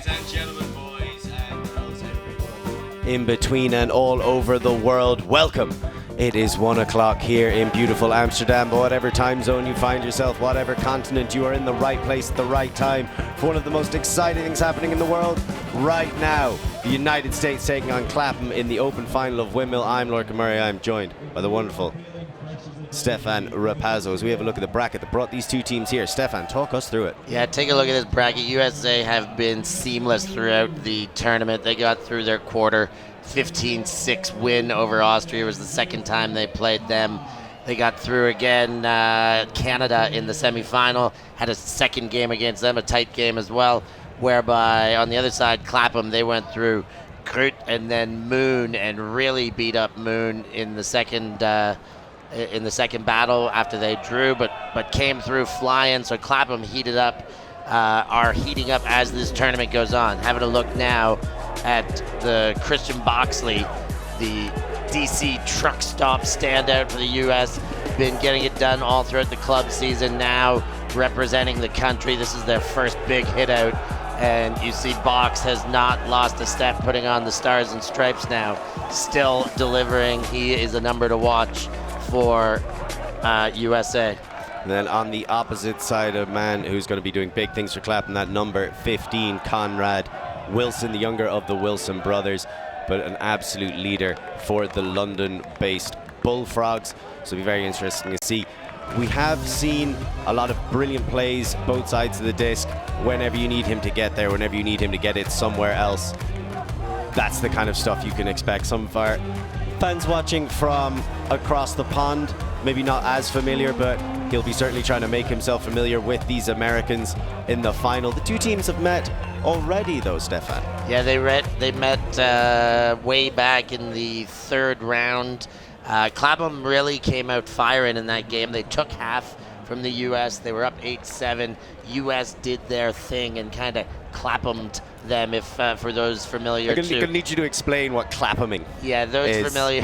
Ladies and gentlemen, boys and girls, everyone in between and all over the world, welcome. It is 1 o'clock here in beautiful Amsterdam, but whatever time zone you find yourself, whatever continent, you are in the right place at the right time for one of the most exciting things happening in the world right now. The United States taking on Clapham in the open final of Windmill. I'm Lorcan Murray. I'm joined by the wonderful Stefan Rapazzo as we have a look at the bracket that brought these two teams here. Stefan, talk us through it. Yeah, take a look at this bracket. USA have been seamless throughout the tournament. They got through their quarter. 15-6 win over Austria was the second time they played them. They got through again. Canada in the semifinal had a second game against them, a tight game as well, whereby on the other side, Clapham, they went through Groot and then Moon and really beat up Moon in the second battle after they drew, but came through flying. So Clapham heated up, are heating up as this tournament goes on. Having a look now at the Christian Boxley, the DC truck stop standout for the U.S. Been getting it done all throughout the club season, now representing the country. This is their first big hit out, and you see Box has not lost a step, putting on the stars and stripes now, still delivering. He is a number to watch for USA. And then on the opposite side, a man who's going to be doing big things for Clapham, that number 15, Conrad Wilson, the younger of the Wilson brothers, but an absolute leader for the London-based Bullfrogs. So it'll be very interesting to see. We have seen a lot of brilliant plays, both sides of the disc, whenever you need him to get there, whenever you need him to get it somewhere else. That's the kind of stuff you can expect. Some of our fans watching from across the pond, maybe not as familiar, but he'll be certainly trying to make himself familiar with these Americans in the final. The two teams have met already, though, Stefan. Yeah, they met way back in the third round. Clapham really came out firing in that game. They took half from the U.S. They were up 8-7. U.S. did their thing and kind of Claphamed them, if for those familiar. I'm going to need you to explain what Claphaming Yeah, those is. familiar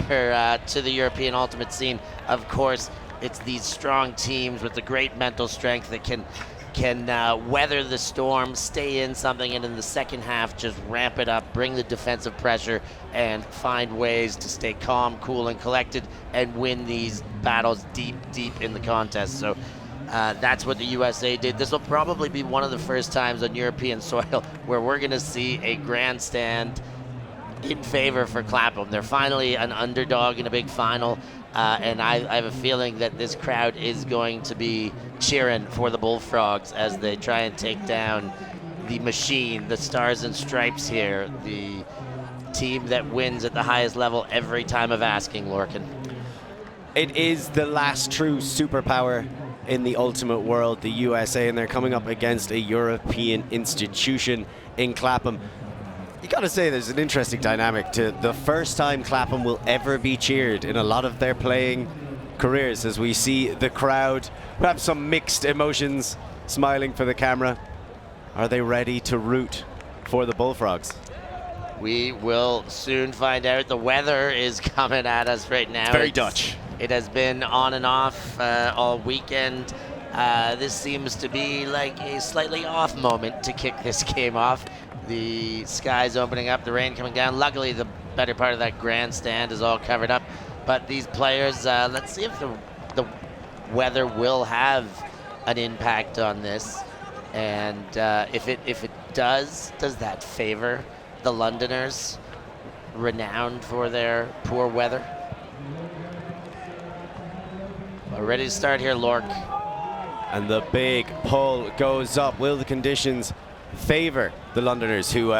to the European Ultimate scene, of course, it's these strong teams with the great mental strength that can weather the storm, stay in something, and in the second half just ramp it up, bring the defensive pressure, and find ways to stay calm, cool, and collected, and win these battles deep in the contest. So that's what the USA did. This will probably be one of the first times on European soil where we're going to see a grandstand in favor for Clapham. They're finally an underdog in a big final. And I have a feeling that this crowd is going to be cheering for the Bullfrogs as they try and take down the machine, the stars and stripes here, the team that wins at the highest level every time of asking, Lorcan. It is the last true superpower in the Ultimate World, the USA, and they're coming up against a European institution in Clapham. You gotta say, there's an interesting dynamic to the first time Clapham will ever be cheered in a lot of their playing careers, as we see the crowd, perhaps some mixed emotions, smiling for the camera. Are they ready to root for the Bullfrogs? We will soon find out. The weather is coming at us right now. It's very Dutch. It has been on and off all weekend. This seems to be like a slightly off moment to kick this game off. The sky's opening up, the rain coming down. Luckily, the better part of that grandstand is all covered up. But these players, let's see if the weather will have an impact on this. And if it does that favor the Londoners, renowned for their poor weather? We're ready to start here, Lork. And the big pull goes up. Will the conditions favor the Londoners, who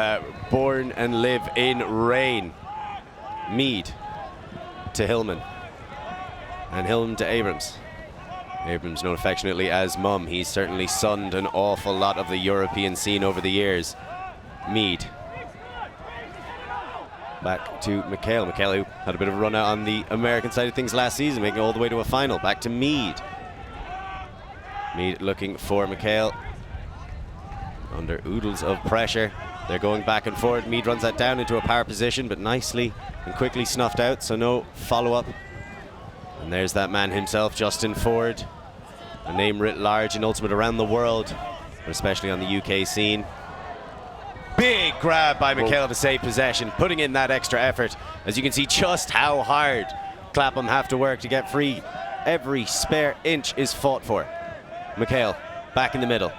born and live in rain? Mead to Hillman, and Hillman to Abrams. Abrams known affectionately as Mum. He's certainly sunned an awful lot of the European scene over the years. Mead back to McHale. McHale, who had a bit of a run out on the American side of things last season, making it all the way to a final. Back to Mead. Mead looking for McHale. Under oodles of pressure. They're going back and forth. Mead runs that down into a power position, but nicely and quickly snuffed out, so no follow-up. And there's that man himself, Justin Ford. A name writ large in Ultimate around the world, but especially on the UK scene. Big grab by Mikhail to save possession, putting in that extra effort. As you can see just how hard Clapham have to work to get free. Every spare inch is fought for. Mikhail back in the middle,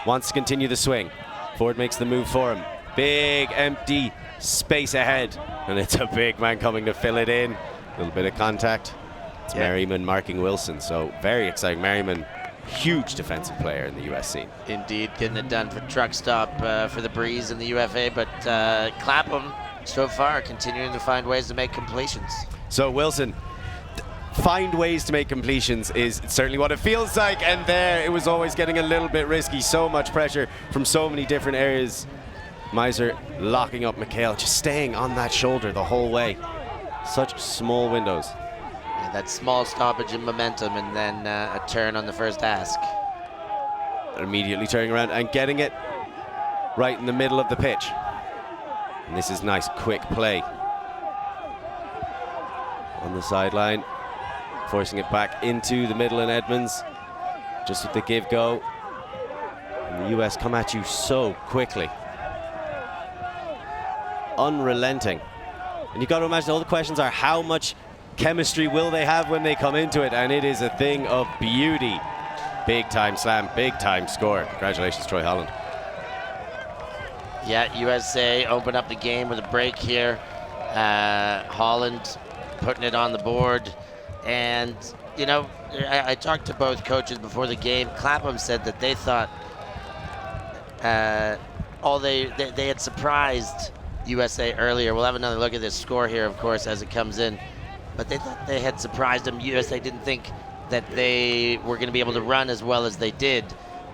wants to continue the swing. Ford makes the move for him. Big empty space ahead, and it's a big man coming to fill it in. A little bit of contact. It's Merriman marking Wilson, so very exciting. Merriman, huge defensive player in the US scene. Indeed, getting it done for truck stop for the Breeze in the UFA, but Clapham so far continuing to find ways to make completions. So Wilson, find ways to make completions is certainly what it feels like, and there it was always getting a little bit risky. So much pressure from so many different areas. Miser locking up Mikhail, just staying on that shoulder the whole way. Such small windows. Yeah, that small stoppage in momentum, and then a turn on the first ask. Immediately turning around and getting it right in the middle of the pitch. And this is nice, quick play. On the sideline, forcing it back into the middle, and Edmonds just with the give go. And the US come at you so quickly. Unrelenting. And you've got to imagine all the questions are how much chemistry will they have when they come into it, and it is a thing of beauty. Big time slam, big time score. Congratulations, Troy Holland. Yeah, USA open up the game with a break here. Holland putting it on the board. And, you know, I talked to both coaches before the game. Clapham said that they thought they had surprised USA earlier. We'll have another look at this score here, of course, as it comes in. But they thought they had surprised them. USA didn't think that they were going to be able to run as well as they did.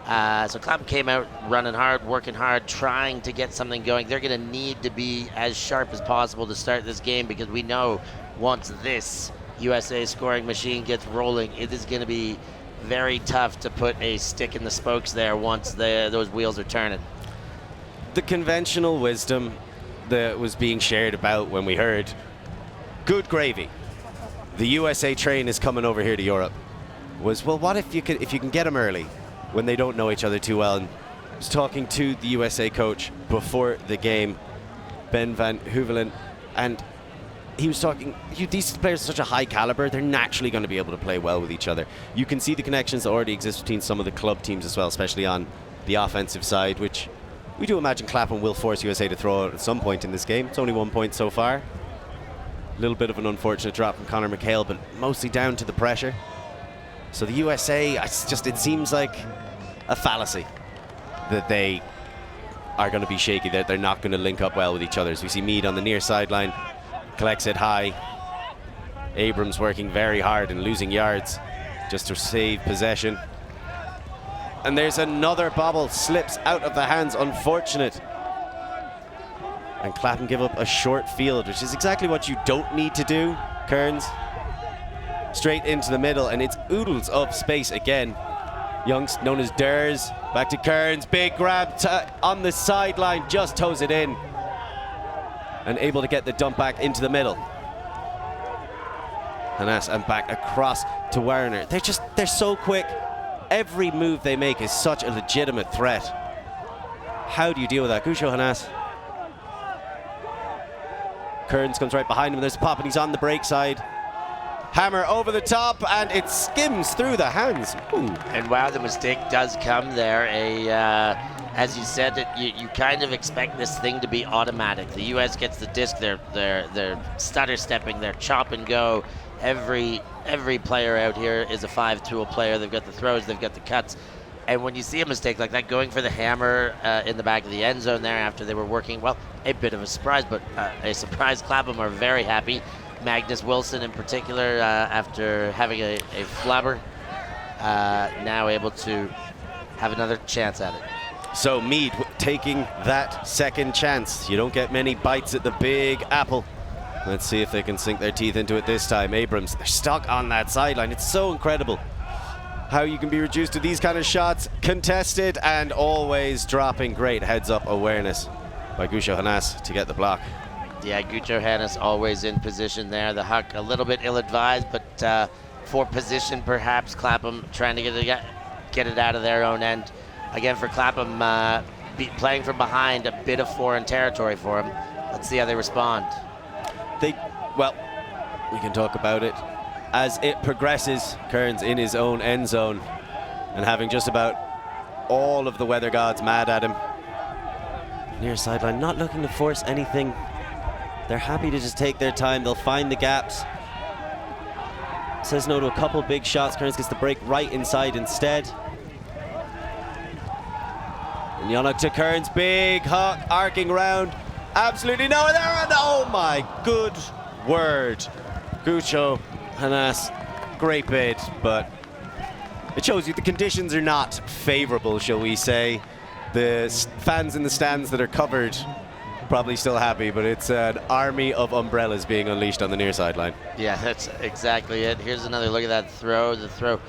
So Clapham came out running hard, working hard, trying to get something going. They're going to need to be as sharp as possible to start this game, because we know once this USA scoring machine gets rolling, it is going to be very tough to put a stick in the spokes there once those wheels are turning. The conventional wisdom that was being shared about when we heard, good gravy, the USA train is coming over here to Europe, was, well, what if you can get them early when they don't know each other too well? And I was talking to the USA coach before the game, Ben Van Hoevelen, and he was talking, these players are such a high caliber, they're naturally going to be able to play well with each other. You can see the connections that already exist between some of the club teams as well, especially on the offensive side, which we do imagine Clapham will force USA to throw out at some point in this game. It's only 1 point so far. A little bit of an unfortunate drop from Conor McHale, but mostly down to the pressure. So the USA, it seems like a fallacy that they are going to be shaky, that they're not going to link up well with each other. So we see Meade on the near sideline, collects it high. Abrams working very hard and losing yards just to save possession. And there's another bobble, slips out of the hands, unfortunate. And Clapham give up a short field, which is exactly what you don't need to do, Kearns. Straight into the middle, and it's oodles of space again. Young's known as Durs, back to Kearns, big grab on the sideline, just toes it in. And able to get the dump back into the middle. Hanas and back across to Warner. They're so quick. Every move they make is such a legitimate threat. How do you deal with that? Gusho Hanas. Kearns comes right behind him, and there's a pop, and he's on the break side. Hammer over the top, and it skims through the hands. Ooh. And wow, the mistake does come there. As you said, you kind of expect this thing to be automatic. The U.S. gets the disc, they're stutter stepping, they're chop and go. Every player out here is a 5-tool player. They've got the throws, they've got the cuts. And when you see a mistake like that, going for the hammer in the back of the end zone there after they were working, well, a bit of a surprise, but a surprise. Clapham are very happy. Magnus Wilson in particular, after having a flubber, now able to have another chance at it. So Meade taking that second chance. You don't get many bites at the big apple. Let's see if they can sink their teeth into it this time. Abrams, they're stuck on that sideline. It's so incredible how you can be reduced to these kind of shots. Contested and always dropping. Great heads-up awareness by Gusho Hanas to get the block. Yeah, Gusho Hanas always in position there. The Huck a little bit ill-advised, but for position perhaps. Clapham trying to get it out of their own end. Again, for Clapham, playing from behind, a bit of foreign territory for him. Let's see how they respond. Well, we can talk about it. As it progresses, Kearns in his own end zone and having just about all of the weather gods mad at him. Near sideline, not looking to force anything. They're happy to just take their time. They'll find the gaps. Says no to a couple big shots. Kearns gets the break right inside instead. And Yannick to Kearns, big hawk, arcing round. Absolutely nowhere there, and oh my good word. Gucho, Hanas, great bid, but it shows you the conditions are not favorable, shall we say. The fans in the stands that are covered probably still happy, but it's an army of umbrellas being unleashed on the near sideline. Yeah, that's exactly it. Here's another look at that throw. The throw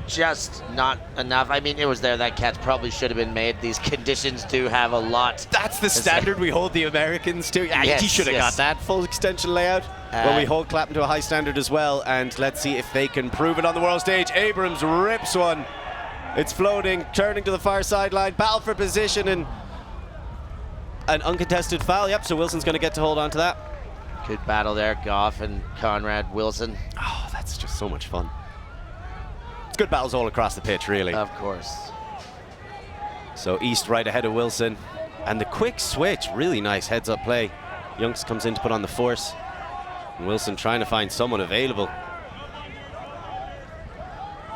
just not enough. I mean, it was there. That catch probably should have been made. These conditions do have a lot. That's the standard we hold the Americans to. Yes, he should have got that full extension layout. Well, we hold Clapham to a high standard as well, and let's see if they can prove it on the world stage. Abrams rips one. It's floating, turning to the far sideline. Battle for position and an uncontested foul. Yep, so Wilson's going to get to hold on to that. Good battle there, Goff and Conrad Wilson. Oh, that's just so much fun. It's good battles all across the pitch, really. Of course. So East right ahead of Wilson. And the quick switch, really nice heads-up play. Youngs comes in to put on the force. And Wilson trying to find someone available.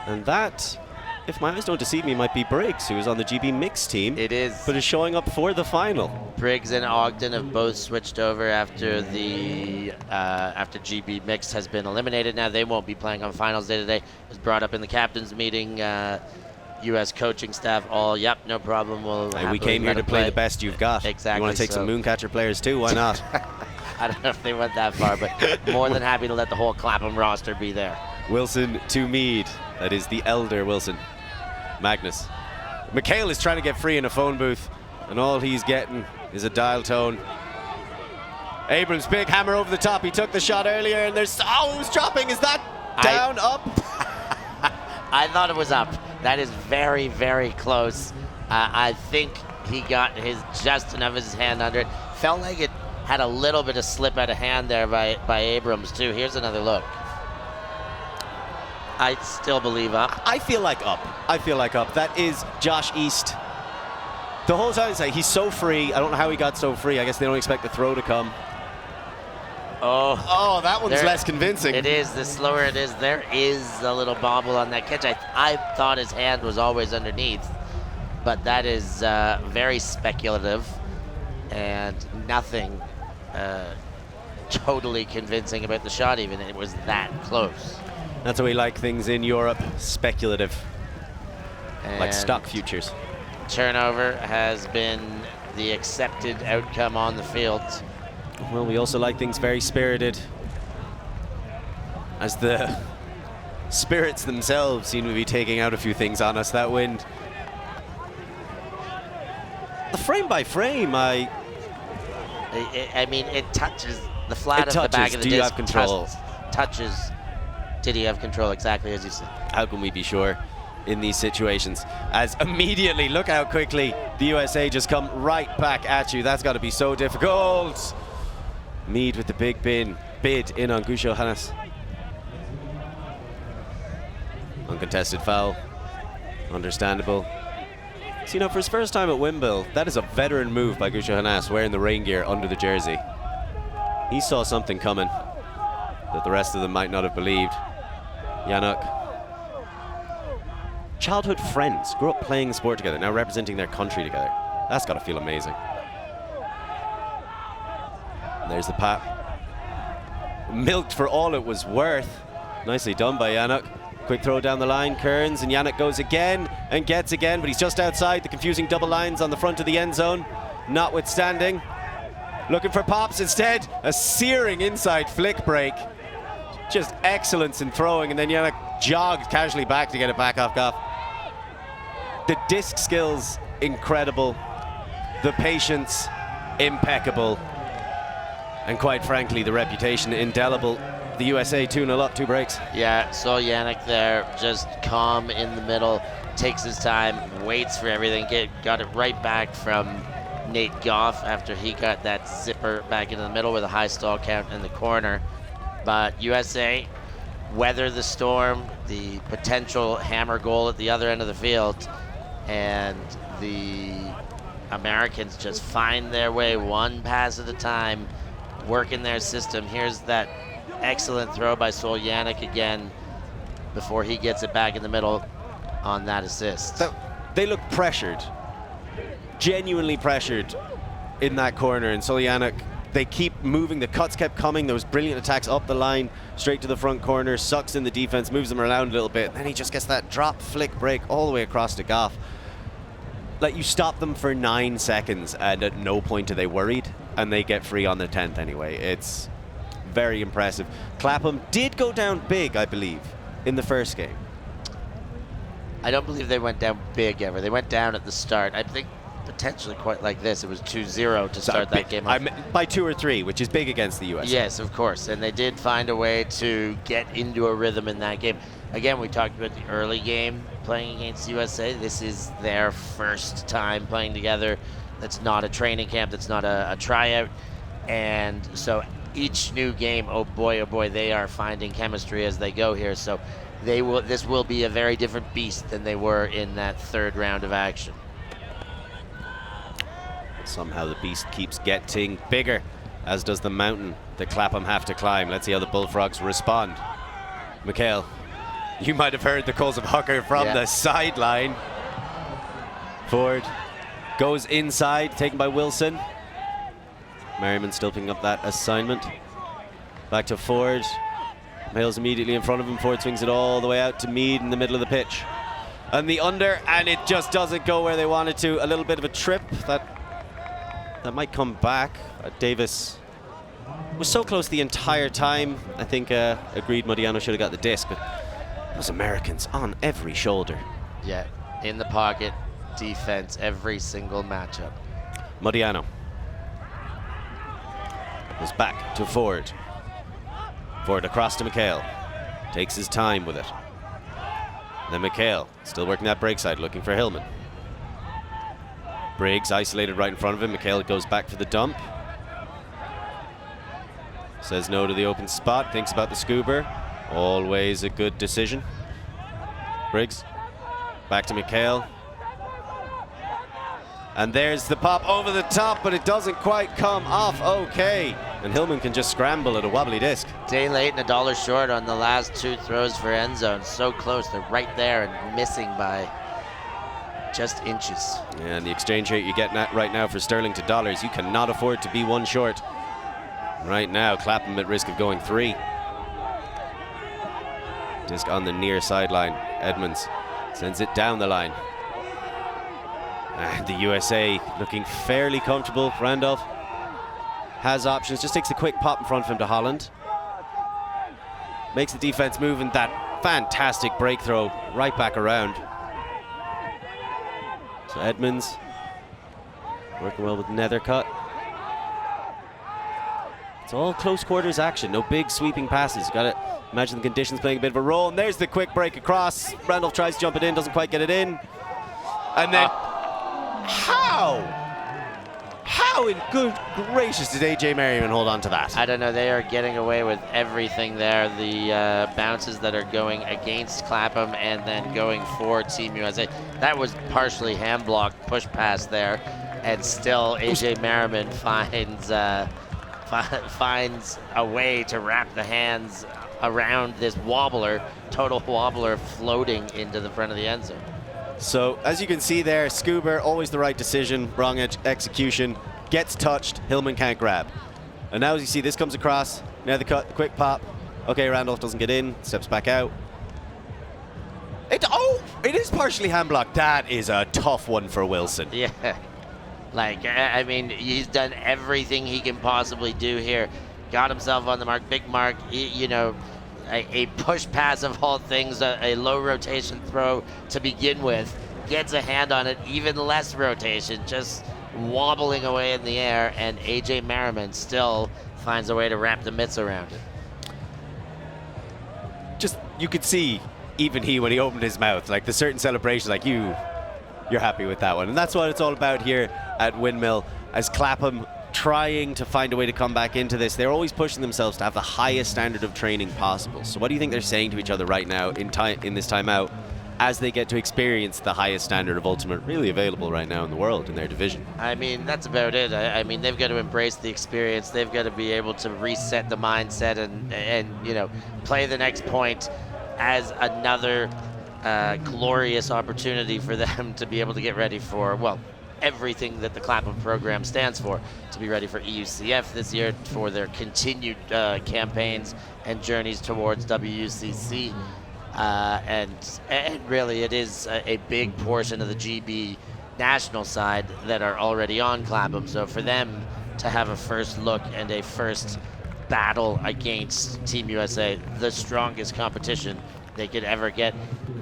And that, if my eyes don't deceive me, might be Briggs, who is on the GB mixed team. It is. But is showing up for the final. Briggs and Ogden have both switched over after the after GB mixed has been eliminated. Now they won't be playing on finals day today. It was brought up in the captain's meeting. U.S. coaching staff all, yep, no problem. We came here to play the best you've got. Exactly. You want to take some Mooncatcher players too? Why not? I don't know if they went that far, but more than happy to let the whole Clapham roster be there. Wilson to Meade. That is the elder Wilson. Magnus. McHale is trying to get free in a phone booth, and all he's getting is a dial tone. Abrams, big hammer over the top. He took the shot earlier, and there's... Oh, who's dropping? Is that down, up? I thought it was up. That is very, very close. I think he got just enough of his hand under it. Felt like it had a little bit of slip out of hand there by Abrams, too. Here's another look. I still believe up. I feel like up. That is Josh East. The whole time he's so free. I don't know how he got so free. I guess they don't expect the throw to come. Oh, that one's less convincing. It is. The slower it is, there is a little bobble on that catch. I thought his hand was always underneath, but that is very speculative and nothing totally convincing about the shot even. It was that close. That's how we like things in Europe, speculative, And like stock futures. Turnover has been the accepted outcome on the field. Well, we also like things very spirited, as the spirits themselves seem to be taking out a few things on us. That wind. The frame by frame, I mean, it touches the flat It of the back touches. of the Do you disc. have control? Touches. Did he have control? Exactly as you said. How can we be sure in these situations? As immediately, look how quickly the USA just come right back at you. That's got to be so difficult. Meade with the big bid in on Gusho Hannes. Uncontested foul. Understandable. So, you know, for his first time at Windmill, that is a veteran move by Gusho Hannes, wearing the rain gear under the jersey. He saw something coming that the rest of them might not have believed. Yannick. Childhood friends, grew up playing sport together, now representing their country together. That's got to feel amazing. And there's the pat. Milked for all it was worth. Nicely done by Yannick. Quick throw down the line, Kearns, and Yannick goes again and gets again, but he's just outside the confusing double lines on the front of the end zone. Notwithstanding. Looking for pops instead. A searing inside flick break. Just excellence in throwing, and then Yannick jogs casually back to get it back off Goff. The disc skills, incredible. The patience, impeccable. And quite frankly, the reputation, indelible. The USA 2-0 up, 2 breaks. Yeah, Sol Yannick there, just calm in the middle, takes his time, waits for everything, got it right back from Nate Goff after he got that zipper back into the middle with a high stall count in the corner. But USA weather the storm, the potential hammer goal at the other end of the field, and the Americans just find their way one pass at a time, working their system. Here's that excellent throw by Sol Yannick again before he gets it back in the middle on that assist. They look pressured, genuinely pressured in that corner, and Sol Yannick, they keep moving, the cuts kept coming, those brilliant attacks up the line, straight to the front corner, sucks in the defense, moves them around a little bit, and then he just gets that drop flick break all the way across to Goff. Like, you stop them for 9 seconds and at no point are they worried, and they get free on the 10th anyway. It's very impressive. Clapham did go down big, I believe, in the first game. I don't believe they went down big ever. They went down at the start. I think potentially quite like this. It was 2-0 to start that game off. By 2 or 3, which is big against the US. Yes, of course. And they did find a way to get into a rhythm in that game. Again, we talked about the early game playing against USA. This is their first time playing together. That's not a training camp. That's not a tryout. And so each new game, oh boy, they are finding chemistry as they go here. So this will be a very different beast than they were in that third round of action. Somehow the beast keeps getting bigger, as does the mountain that Clapham have to climb. Let's see how the Bullfrogs respond. Mikhail, you might have heard the calls of Hucker from the sideline. Ford goes inside, taken by Wilson. Merriman still picking up that assignment. Back to Ford. Hale's immediately in front of him. Ford swings it all the way out to Mead in the middle of the pitch. And the under, and it just doesn't go where they wanted to. A little bit of a trip. That might come back. Davis was so close the entire time. I think agreed Modiano should have got the disc, but those Americans on every shoulder. Yeah, in the pocket, defense, every single matchup. Modiano goes back to Ford. Ford across to McHale. Takes his time with it. Then McHale still working that break side, looking for Hillman. Briggs isolated right in front of him. McHale goes back for the dump. Says no to the open spot. Thinks about the scuba. Always a good decision. Briggs back to McHale. And there's the pop over the top, but it doesn't quite come off okay. And Hillman can just scramble at a wobbly disc. Day late and $1 short on the last 2 throws for end zone. So close, they're right there and missing by just inches. Yeah, and the exchange rate you're getting at right now for sterling to dollars, you cannot afford to be 1 short. Right now, Clapham at risk of going 3. Disc on the near sideline. Edmonds sends it down the line. And the USA looking fairly comfortable. Randolph has options, just takes a quick pop in front of him to Holland. Makes the defense move, and that fantastic break throw right back around. So Edmonds working well with Nethercutt. It's all close quarters action, no big sweeping passes. You gotta imagine the conditions playing a bit of a role. And there's the quick break across. Randolph tries to jump it in, doesn't quite get it in. And then, how in good gracious did AJ Merriman hold on to that? I don't know, they are getting away with everything there. The bounces that are going against Clapham and then going for Team USA. That was partially hand blocked push pass there, and still AJ Merriman finds a way to wrap the hands around this wobbler, total wobbler floating into the front of the end zone. So as you can see there, Scuba, always the right decision, wrong execution, gets touched, Hillman can't grab. And now as you see, this comes across, now the cut, the quick pop. Okay, Randolph doesn't get in, steps back out. It is partially hand blocked. That is a tough one for Wilson. Yeah, like, I mean, he's done everything he can possibly do here. Got himself on the mark, big mark, you know, a push pass of all things, a low rotation throw to begin with, gets a hand on it, even less rotation, just wobbling away in the air, and AJ Merriman still finds a way to wrap the mitts around it. you could see even he, when he opened his mouth, like the certain celebration, like you're happy with that one. And that's what it's all about here at Windmill, as Clapham trying to find a way to come back into this. They're always pushing themselves to have the highest standard of training possible. So what do you think they're saying to each other right now in this timeout, as they get to experience the highest standard of Ultimate really available right now in the world in their division? I mean, that's about it. I mean, they've got to embrace the experience. They've got to be able to reset the mindset and you know, play the next point as another glorious opportunity for them to be able to get ready for, well, everything that the Clapham program stands for, to be ready for EUCF this year, for their continued campaigns and journeys towards WUCC. And really it is a big portion of the GB national side that are already on Clapham. So for them to have a first look and a first battle against Team USA, the strongest competition they could ever get,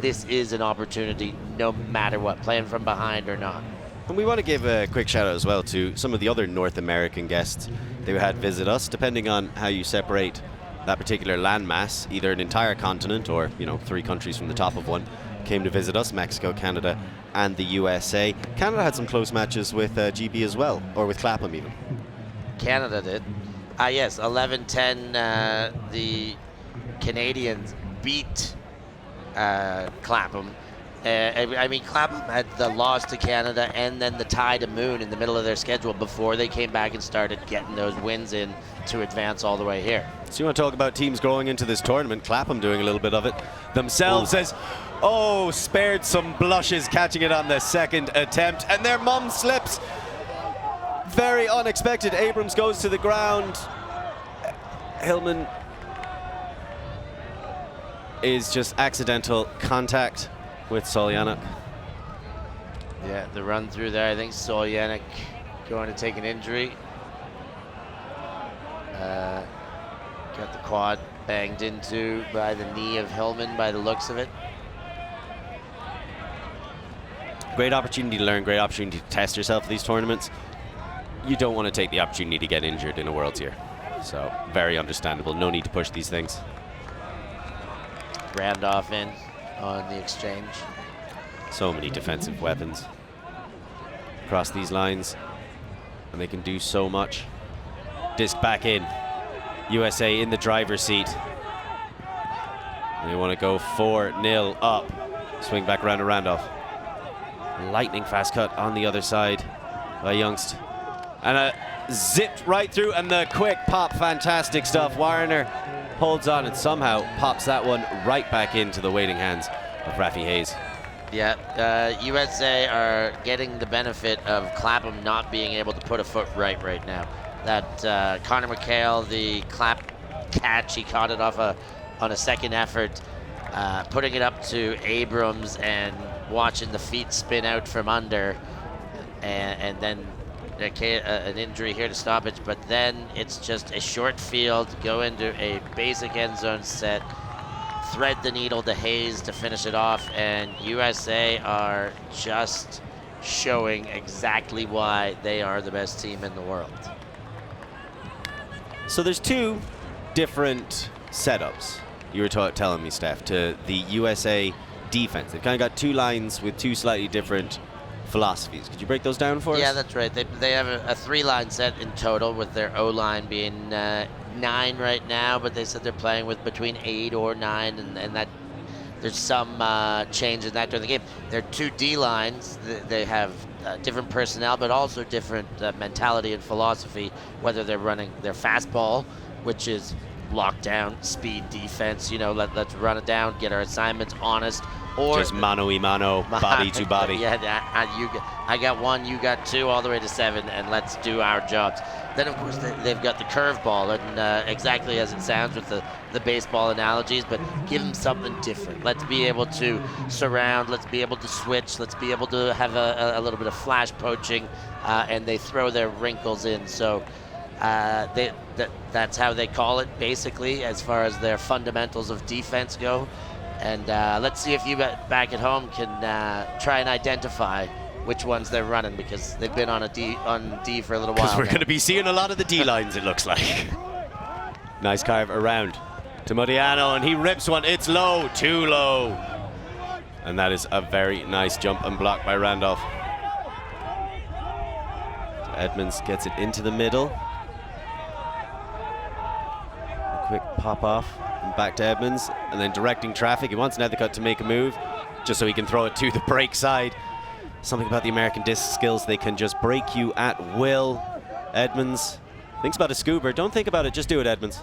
this is an opportunity no matter what, playing from behind or not. And we want to give a quick shout out as well to some of the other North American guests that we had visit us, depending on how you separate that particular landmass, either an entire continent or, you know, 3 countries from the top of one came to visit us: Mexico, Canada, and the USA. Canada had some close matches with GB as well, or with Clapham even. Canada did. Yes, 11-10, the Canadians beat Clapham. I mean, Clapham had the loss to Canada and then the tie to Moon in the middle of their schedule before they came back and started getting those wins in to advance all the way here. So you want to talk about teams going into this tournament? Clapham doing a little bit of it themselves, as spared some blushes catching it on the second attempt, and their mum slips. Very unexpected. Abrams goes to the ground. Hillman is just accidental contact with Soljanik. Yeah, the run through there. I think Soljanik going to take an injury. Got the quad banged into by the knee of Hillman by the looks of it. Great opportunity to learn, great opportunity to test yourself at these tournaments. You don't want to take the opportunity to get injured in a World Tier. So, very understandable. No need to push these things. Randolph in on the exchange. So many defensive weapons across these lines, and they can do so much. Disc back in. USA in the driver's seat. They want to go 4-0 up. Swing back around to Randolph. Lightning fast cut on the other side by Youngst. And zipped right through, and the quick pop, fantastic stuff. Warner holds on and somehow pops that one right back into the waiting hands of Rafi Hayes. Yeah, USA are getting the benefit of Clapham not being able to put a foot right now. That Connor McHale, the clap catch, he caught it off on a second effort, putting it up to Abrams and watching the feet spin out from under, and then an injury here to stoppage, but then it's just a short field, go into a basic end zone set, thread the needle to Hayes to finish it off, and USA are just showing exactly why they are the best team in the world. So there's 2 different setups, you were telling me, Steph, to the USA defense. They've kind of got 2 lines with 2 slightly different philosophies. Could you break those down for us? Yeah, that's right. They have a 3-line set in total, with their O-line being 9 right now, but they said they're playing with between 8 or 9, and that there's some change in that during the game. Their 2 D-lines, they have different personnel, but also different mentality and philosophy, whether they're running their fastball, which is lockdown, speed, defense, you know, let's run it down, get our assignments honest, or just mano-y-mano, body to body. Yeah, I got 1, you got 2, all the way to 7, and let's do our jobs. Then, of course, they've got the curveball, and exactly as it sounds with the baseball analogies, but give them something different. Let's be able to surround, let's be able to switch, let's be able to have a little bit of flash poaching, and they throw their wrinkles in. So that's how they call it, basically, as far as their fundamentals of defense go. And let's see if you back at home can try and identify which ones they're running, because they've been on D for a little while. Because we're going to be seeing a lot of the D lines, it looks like. Nice carve around to Modiano, and he rips one. It's low, too low. And that is a very nice jump and block by Randolph. Edmonds gets it into the middle. A quick pop off and back to Edmonds, and then directing traffic. He wants Nethercutt to make a move just so he can throw it to the break side. Something about the American disc skills, they can just break you at will. Edmonds thinks about a scuba. Don't think about it, just do it, Edmonds.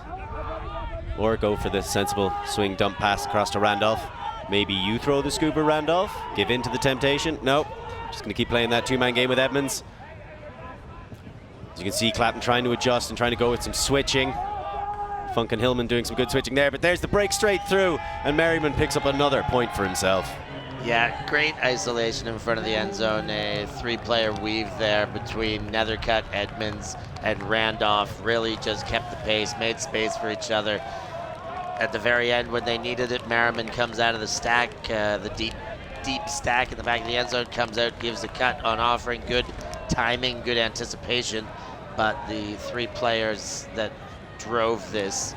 Or go for the sensible swing dump pass across to Randolph. Maybe you throw the scuba, Randolph. Give in to the temptation. Nope. Just going to keep playing that two-man game with Edmonds. As you can see, Clapham trying to adjust and trying to go with some switching. Funk and Hillman doing some good switching there, but there's the break straight through, and Merriman picks up another point for himself. Yeah, great isolation in front of the end zone. A three-player weave there between Nethercutt, Edmonds, and Randolph. Really just kept the pace, made space for each other. At the very end, when they needed it, Merriman comes out of the stack, the deep stack in the back of the end zone, comes out, gives a cut on offering. Good timing, good anticipation, but the three players that drove this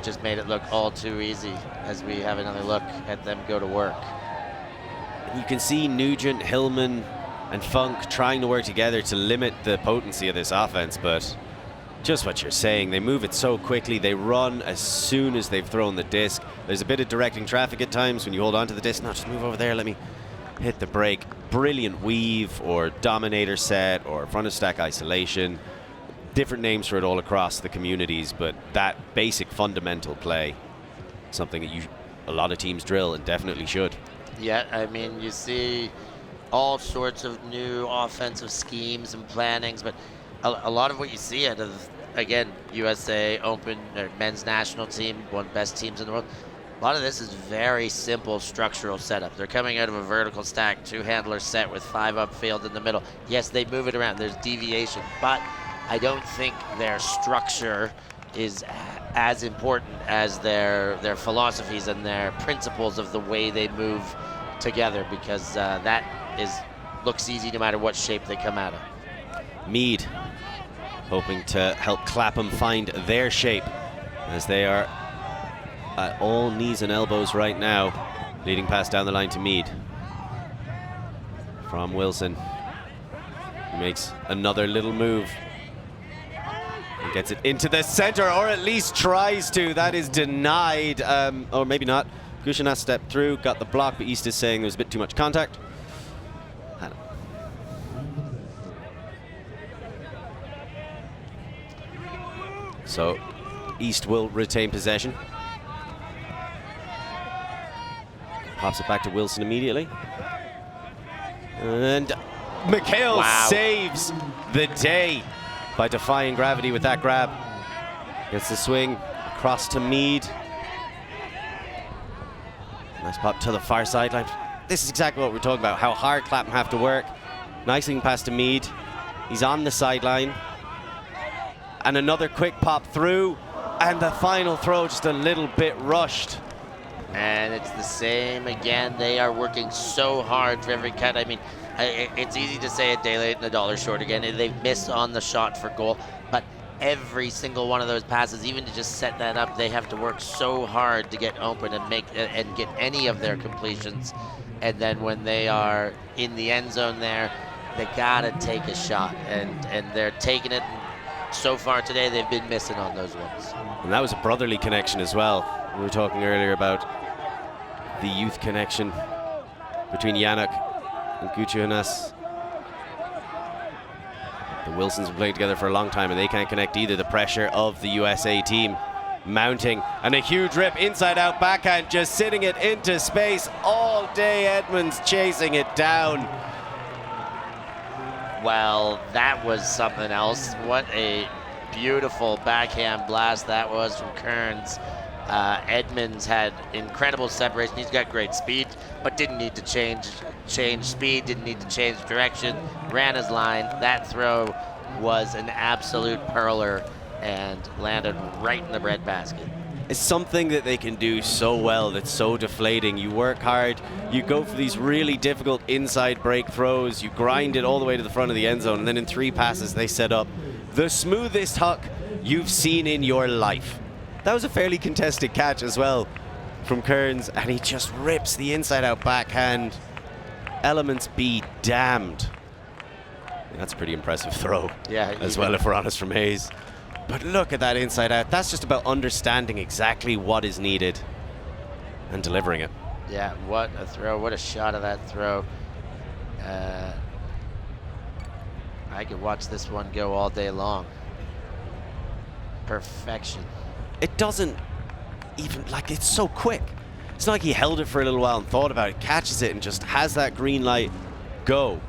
just made it look all too easy as we have another look at them go to work. You can see Nugent, Hillman, and Funk trying to work together to limit the potency of this offense, but just what you're saying, they move it so quickly, they run as soon as they've thrown the disc. There's a bit of directing traffic at times when you hold on to the disc. No, just move over there, let me hit the break. Brilliant weave or dominator set or front of stack isolation. Different names for it all across the communities, but that basic fundamental play, something that a lot of teams drill and definitely should. Yeah, I mean, you see all sorts of new offensive schemes and plannings, but a lot of what you see out of, again, USA Open or men's national team, one of the best teams in the world, a lot of this is very simple structural setup. They're coming out of a vertical stack, two-handler set with 5 upfield in the middle. Yes, they move it around. There's deviation, but I don't think their structure is as important as their philosophies and their principles of the way they move together, because that looks easy no matter what shape they come out of. Mead hoping to help Clapham find their shape as they are at all knees and elbows right now. Leading pass down the line to Mead from Wilson. He makes another little move and gets it into the center, or at least tries to. That is denied, or maybe not. Gushanas stepped through, got the block, but East is saying there was a bit too much contact. So East will retain possession. Pops it back to Wilson immediately. And McHale saves the day by defying gravity with that grab. Gets the swing across to Mead. Nice pop to the far sideline. This is exactly what we're talking about, how hard Clapham have to work. Nice swing pass to Mead. He's on the sideline. And another quick pop through, and the final throw just a little bit rushed. And it's the same again. They are working so hard for every cut. I mean, it's easy to say a day late and a dollar short again. They've missed on the shot for goal, but every single one of those passes, even to just set that up, they have to work so hard to get open and get any of their completions. And then when they are in the end zone there, they gotta take a shot, and they're taking it. So far today, they've been missing on those ones. And that was a brotherly connection as well. We were talking earlier about the youth connection between Yannick and Gutierrez. The Wilsons have been playing together for a long time, and they can't connect either. The pressure of the USA team mounting, and a huge rip inside out backhand, just sitting it into space all day. Edmonds chasing it down. Well, that was something else. What a beautiful backhand blast that was from Kearns. Edmonds had incredible separation. He's got great speed, but didn't need to change speed, didn't need to change direction. Ran his line. That throw was an absolute pearler and landed right in the breadbasket. It's something that they can do so well that's so deflating. You work hard, you go for these really difficult inside break throws, you grind it all the way to the front of the end zone, and then in 3 passes they set up the smoothest huck you've seen in your life. That was a fairly contested catch as well from Kearns, and he just rips the inside-out backhand. Elements be damned. That's a pretty impressive throw, as well, if we're honest, from Hayes. But look at that inside-out. That's just about understanding exactly what is needed and delivering it. Yeah, what a throw. What a shot of that throw. I could watch this one go all day long. Perfection. It doesn't even, like, it's so quick. It's not like he held it for a little while and thought about it, catches it and just has that green light go.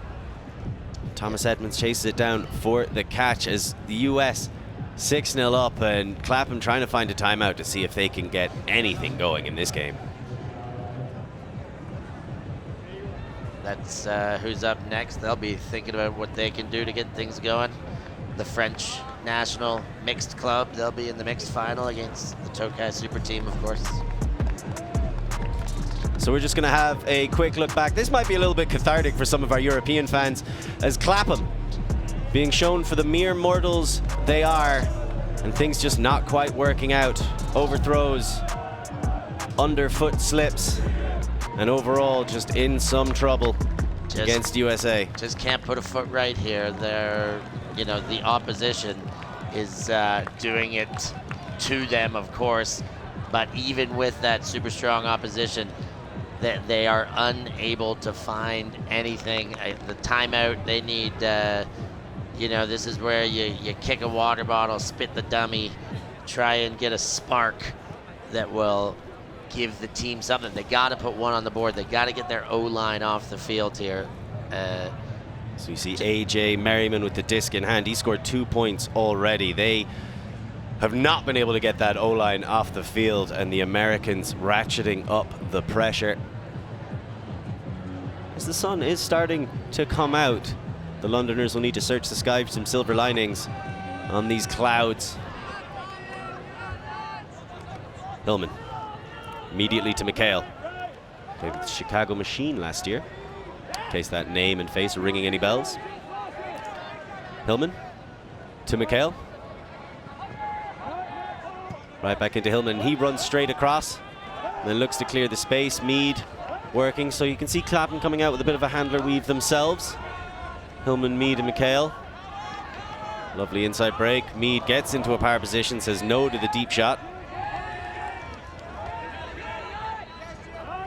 Thomas Edmonds chases it down for the catch as the US 6-0 up, and Clapham trying to find a timeout to see if they can get anything going in this game. That's who's up next. They'll be thinking about what they can do to get things going. The French national mixed club, they'll be in the mixed final against the Tokai super team, of course. So we're just going to have a quick look back. This might be a little bit cathartic for some of our European fans, as Clapham being shown for the mere mortals they are, and things just not quite working out. Overthrows, underfoot slips, and overall just in some trouble against USA. Just can't put a foot right here. They're, you know, the opposition is doing it to them, of course, but even with that super strong opposition, they are unable to find anything. The timeout, they need, you know, this is where you kick a water bottle, spit the dummy, try and get a spark that will give the team something. They got to put one on the board. They got to get their O-line off the field here. So you see AJ Merriman with the disc in hand. He scored 2 points already. They have not been able to get that O-line off the field, and the Americans ratcheting up the pressure. As the sun is starting to come out, the Londoners will need to search the sky for some silver linings on these clouds. Hillman immediately to McHale. Played with the Chicago Machine last year, in case that name and face are ringing any bells. Hillman to McHale. Right back into Hillman. He runs straight across, and then looks to clear the space. Mead working, so you can see Clapham coming out with a bit of a handler weave themselves. Hillman, Mead, and McHale. Lovely inside break. Mead gets into a power position, says no to the deep shot.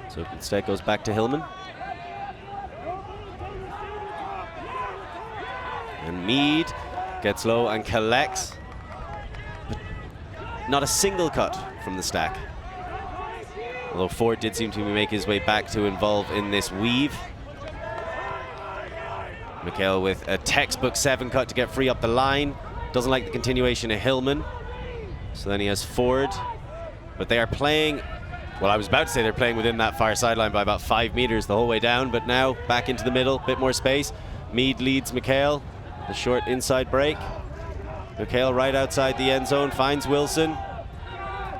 So instead goes back to Hillman. And Mead gets low and collects. But not a single cut from the stack. Although Ford did seem to make his way back to involve in this weave. McHale with a textbook 7 cut to get free up the line. Doesn't like the continuation of Hillman. So then he has Ford. But they are playing, well, I was about to say they're playing within that far sideline by about 5 meters the whole way down, but now back into the middle, bit more space. Mead leads McHale. The short inside break. McHale right outside the end zone, finds Wilson.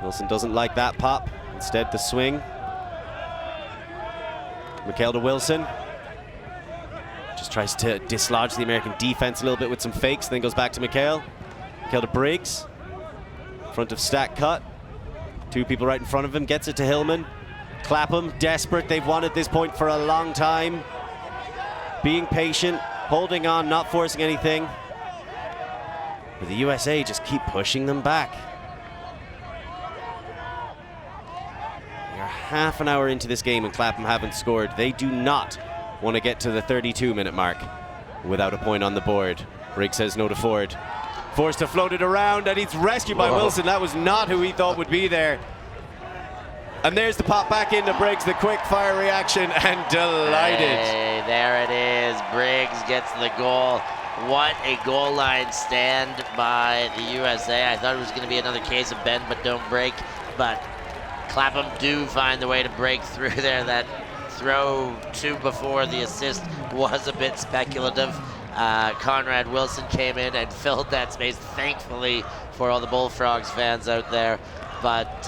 Wilson doesn't like that pop. Instead, the swing. McHale to Wilson. Just tries to dislodge the American defense a little bit with some fakes, then goes back to McHale. McHale to Briggs. Front of stack cut. 2 people right in front of him, gets it to Hillman. Clapham, desperate, they've wanted this point for a long time. Being patient, holding on, not forcing anything. But the USA just keep pushing them back. We are half an hour into this game and Clapham haven't scored. They do not want to get to the 32-minute mark without a point on the board. Briggs says no to Ford. Forced to float it around, and he's rescued by Wilson. That was not who he thought would be there. And there's the pop back into Briggs, the quick fire reaction, and delighted. Hey, there it is. Briggs gets the goal. What a goal line stand by the USA. I thought it was going to be another case of bend but don't break, but Clapham do find the way to break through there. That throw to before the assist was a bit speculative. Conrad Wilson came in and filled that space, thankfully, for all the Bullfrogs fans out there. But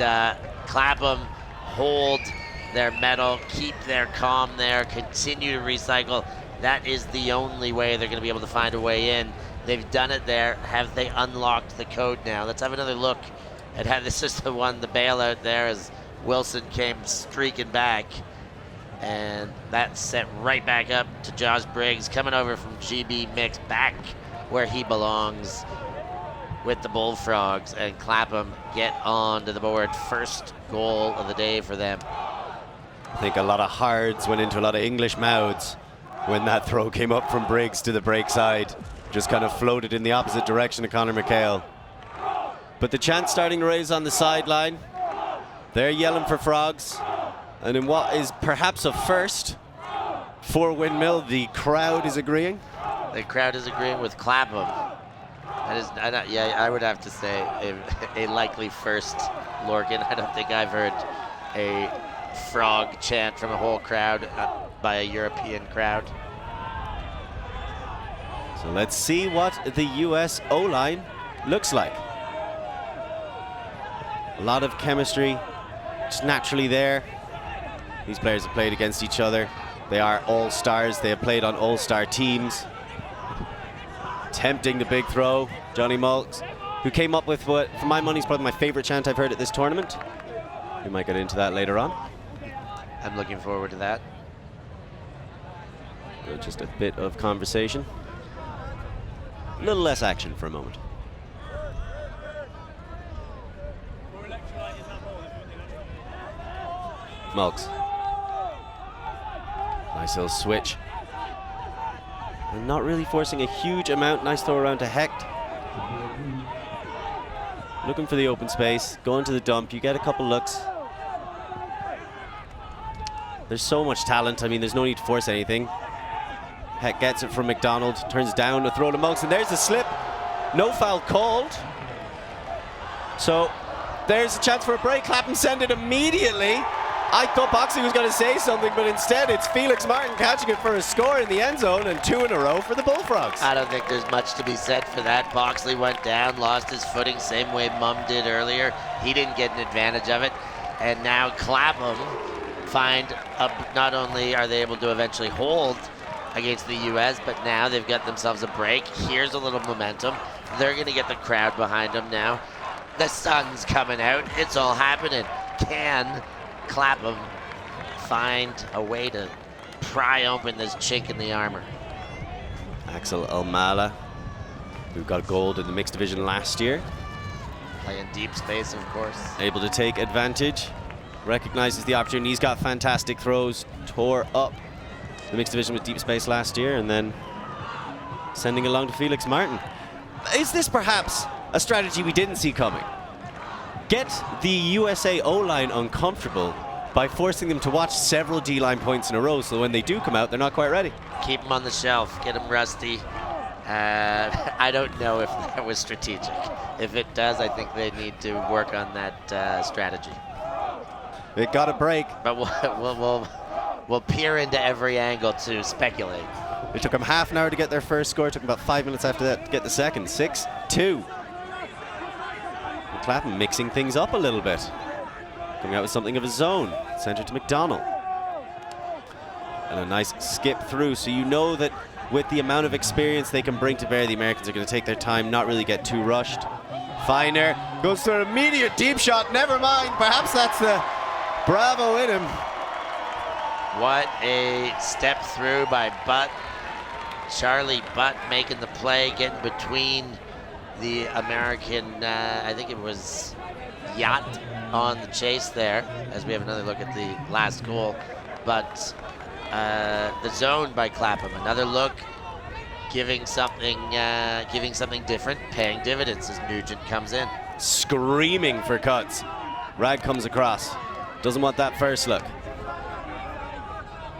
Clapham hold their mettle, keep their calm there, continue to recycle. That is the only way they're going to be able to find a way in. They've done it there. Have they unlocked the code now? Let's have another look And this is the one, the bailout there, as Wilson came streaking back. And that set right back up to Josh Briggs, coming over from GB Mix, back where he belongs with the Bullfrogs. And Clapham get on to the board. First goal of the day for them. I think a lot of hearts went into a lot of English mouths when that throw came up from Briggs to the break side. Just kind of floated in the opposite direction of Conor McHale. But the chant starting to raise on the sideline. They're yelling for Frogs. And in what is perhaps a first for Windmill, the crowd is agreeing. The crowd is agreeing with Clapham. I would have to say a likely first, Lorcan. I don't think I've heard a Frog chant from a whole crowd by a European crowd. So let's see what the US O-line looks like. A lot of chemistry just naturally there. These players have played against each other. They are all-stars. They have played on all-star teams. Tempting the big throw. Johnny Mulks, who came up with what, for my money, is probably my favorite chant I've heard at this tournament. We might get into that later on. I'm looking forward to that. Just a bit of conversation. A little less action for a moment. Mulks. Nice little switch. And not really forcing a huge amount. Nice throw around to Hecht. Looking for the open space. Going to the dump. You get a couple looks. There's so much talent. I mean, there's no need to force anything. Hecht gets it from McDonald. Turns down a throw to Mulks. And there's the slip. No foul called. So there's a chance for a break. Clapham send it immediately. I thought Boxley was going to say something, but instead it's Felix Martin catching it for a score in the end zone, and 2 in a row for the Bullfrogs. I don't think there's much to be said for that. Boxley went down, lost his footing, same way Mum did earlier. He didn't get an advantage of it. And now Clapham find, not only are they able to eventually hold against the US, but now they've got themselves a break. Here's a little momentum. They're going to get the crowd behind them now. The sun's coming out. It's all happening. Can Clapham find a way to pry open this chink in the armor? Axel Almala, who got gold in the mixed division last year. Playing deep space, of course. Able to take advantage. Recognizes the opportunity. He's got fantastic throws. Tore up the mixed division with deep space last year, and then sending along to Felix Martin. Is this perhaps a strategy we didn't see coming? Get the USA O-line uncomfortable by forcing them to watch several D-line points in a row, so when they do come out, they're not quite ready. Keep them on the shelf, get them rusty. I don't know if that was strategic. If it does, I think they need to work on that strategy. It got a break. But we'll peer into every angle to speculate. It took them half an hour to get their first score. It took them about 5 minutes after that to get the second. 6-2. Clapham mixing things up a little bit. Coming out with something of a zone. Center to McDonald. And a nice skip through. So you know that with the amount of experience they can bring to bear, the Americans are going to take their time, not really get too rushed. Finer goes to an immediate deep shot. Never mind. Perhaps that's the Bravo in him. What a step through by Butt. Charlie Butt making the play, getting between the American, I think it was Yacht on the chase there, as we have another look at the last goal. But the zone by Clapham, another look, giving something different, paying dividends as Nugent comes in. Screaming for cuts. Rag comes across. Doesn't want that first look.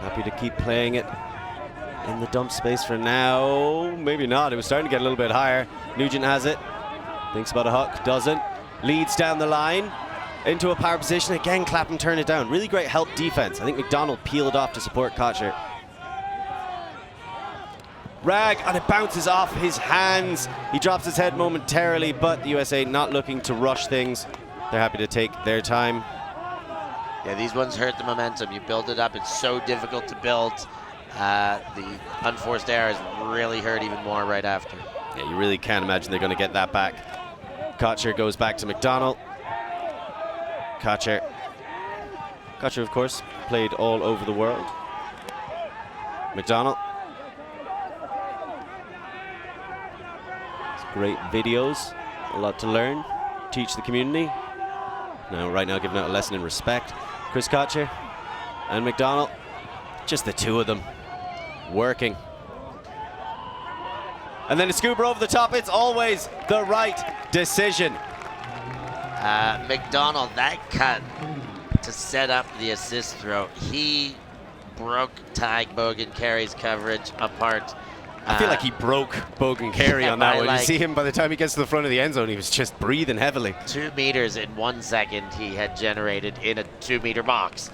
Happy to keep playing it in the dump space for now. Maybe not. It was starting to get a little bit higher. Nugent has it. Thinks about a hook. Doesn't. Leads down the line into a power position. Again, Clapham turn it down. Really great help defense. I think McDonald peeled off to support Kocher. Rag, and it bounces off his hands. He drops his head momentarily, but the USA not looking to rush things. They're happy to take their time. Yeah, these ones hurt the momentum. You build it up. It's so difficult to build. The unforced errors really hurt even more right after. Yeah, you really can't imagine they're going to get that back. Kocher goes back to McDonald. Kocher. Kocher, of course, played all over the world. McDonald. It's great videos, a lot to learn, teach the community. Now, right now, giving out a lesson in respect. Chris Kocher and McDonald, just the two of them working. And then a scooper over the top. It's always the right decision. McDonald, that cut to set up the assist throw, he broke Tyg Bogan-Carey's coverage apart. I feel like he broke Bogan-Carey on that one. You see him by the time he gets to the front of the end zone, he was just breathing heavily. 2 meters in 1 second he had generated in a 2-meter box.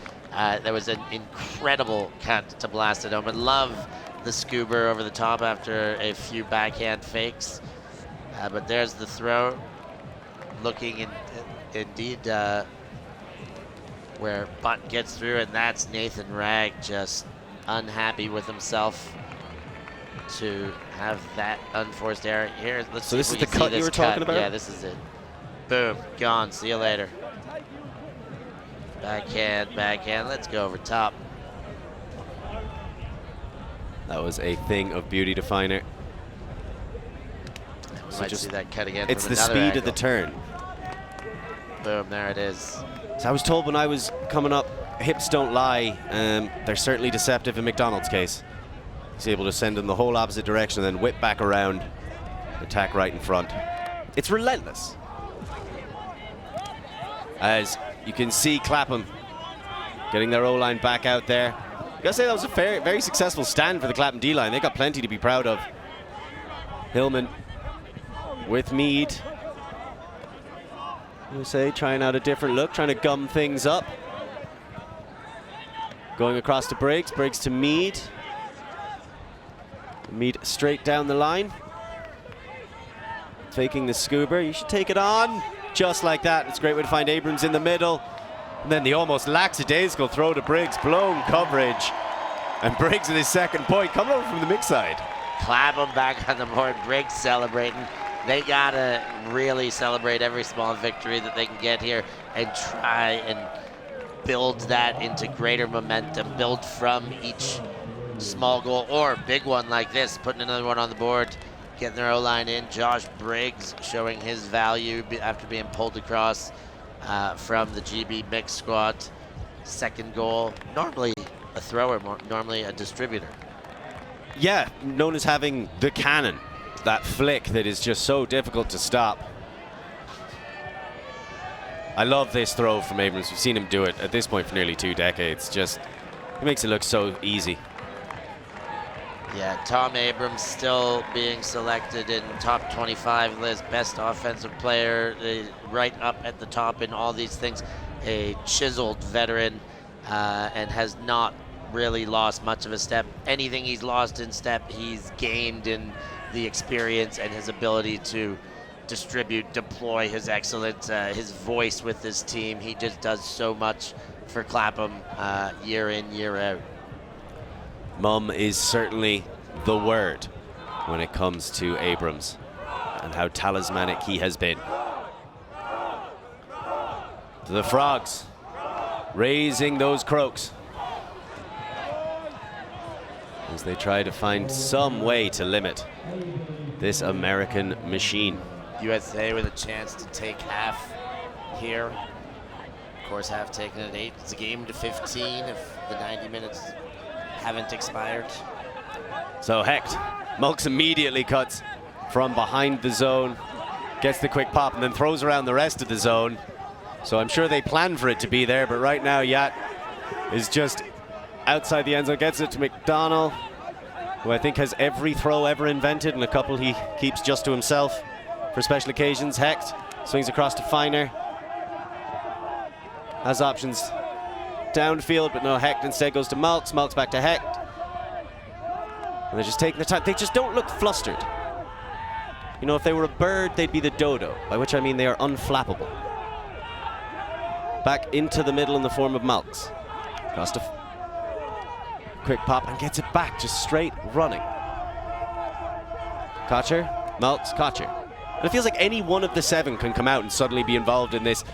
There was an incredible cut to blast it home. And love the scuba over the top after a few backhand fakes. But there's the throw. Looking indeed where Butt gets through, and that's Nathan Ragg just unhappy with himself to have that unforced error. Here, let's so see this if is we the can cut see you were this talking cut. about? Yeah, this is it. Boom, gone. See you later. Backhand, backhand. Let's go over top. That was a thing of beauty to Finer. We might see that cut again. It's from the another speed angle. of the turn. Boom, there it is. So I was told when I was coming up, hips don't lie. They're certainly deceptive in McDonald's case. He's able to send in the whole opposite direction and then whip back around, attack right in front. It's relentless. As you can see Clapham getting their O-line back out there. I gotta say that was a very successful stand for the Clapham D-line. They got plenty to be proud of. Hillman with Mead. USA trying out a different look, trying to gum things up. Going across to Briggs, Briggs to Mead. Mead straight down the line. Faking the scuba, you should take it on. Just like that, it's a great way to find Abrams in the middle. And then the almost lackadaisical throw to Briggs, blown coverage. And Briggs with his second point, coming over from the mix side. Clapham back on the board, Briggs celebrating. They gotta really celebrate every small victory that they can get here and try and build that into greater momentum, build from each small goal or big one like this, putting another one on the board, getting their O-line in. Josh Briggs showing his value after being pulled across from the GB mix squad. Second goal, normally a thrower, normally a distributor. Yeah, known as having the cannon. That flick that is just so difficult to stop. I love this throw from Abrams. We've seen him do it at this point for nearly 2 decades. Just, it makes it look so easy. Yeah, Tom Abrams still being selected in top 25 list, best offensive player, right up at the top in all these things. A chiseled veteran and has not really lost much of a step. Anything he's lost in step, he's gained in the experience and his ability to distribute, deploy his excellence, his voice with his team. He just does so much for Clapham year in, year out. Mum is certainly the word when it comes to Abrams and how talismanic he has been. The Frogs raising those croaks as they try to find some way to limit this American machine. USA with a chance to take half here. Of course, half taken at 8. It's a game to 15 if the 90 minutes haven't expired. So Hecht, Mulks immediately cuts from behind the zone, gets the quick pop and then throws around the rest of the zone. So I'm sure they planned for it to be there, but right now Yat is just outside the end zone, gets it to McDonald, who I think has every throw ever invented and a couple he keeps just to himself for special occasions. Hecht swings across to Finer. Has options downfield, but no, Hecht instead goes to Mulks. Mulks back to Hecht. And they're just taking the time. They just don't look flustered. You know, if they were a bird, they'd be the dodo, by which I mean they are unflappable. Back into the middle in the form of Mulks. Across to quick pop and gets it back, just straight running. Kocher, Mulks, Kocher. And it feels like any one of the 7 can come out and suddenly be involved in this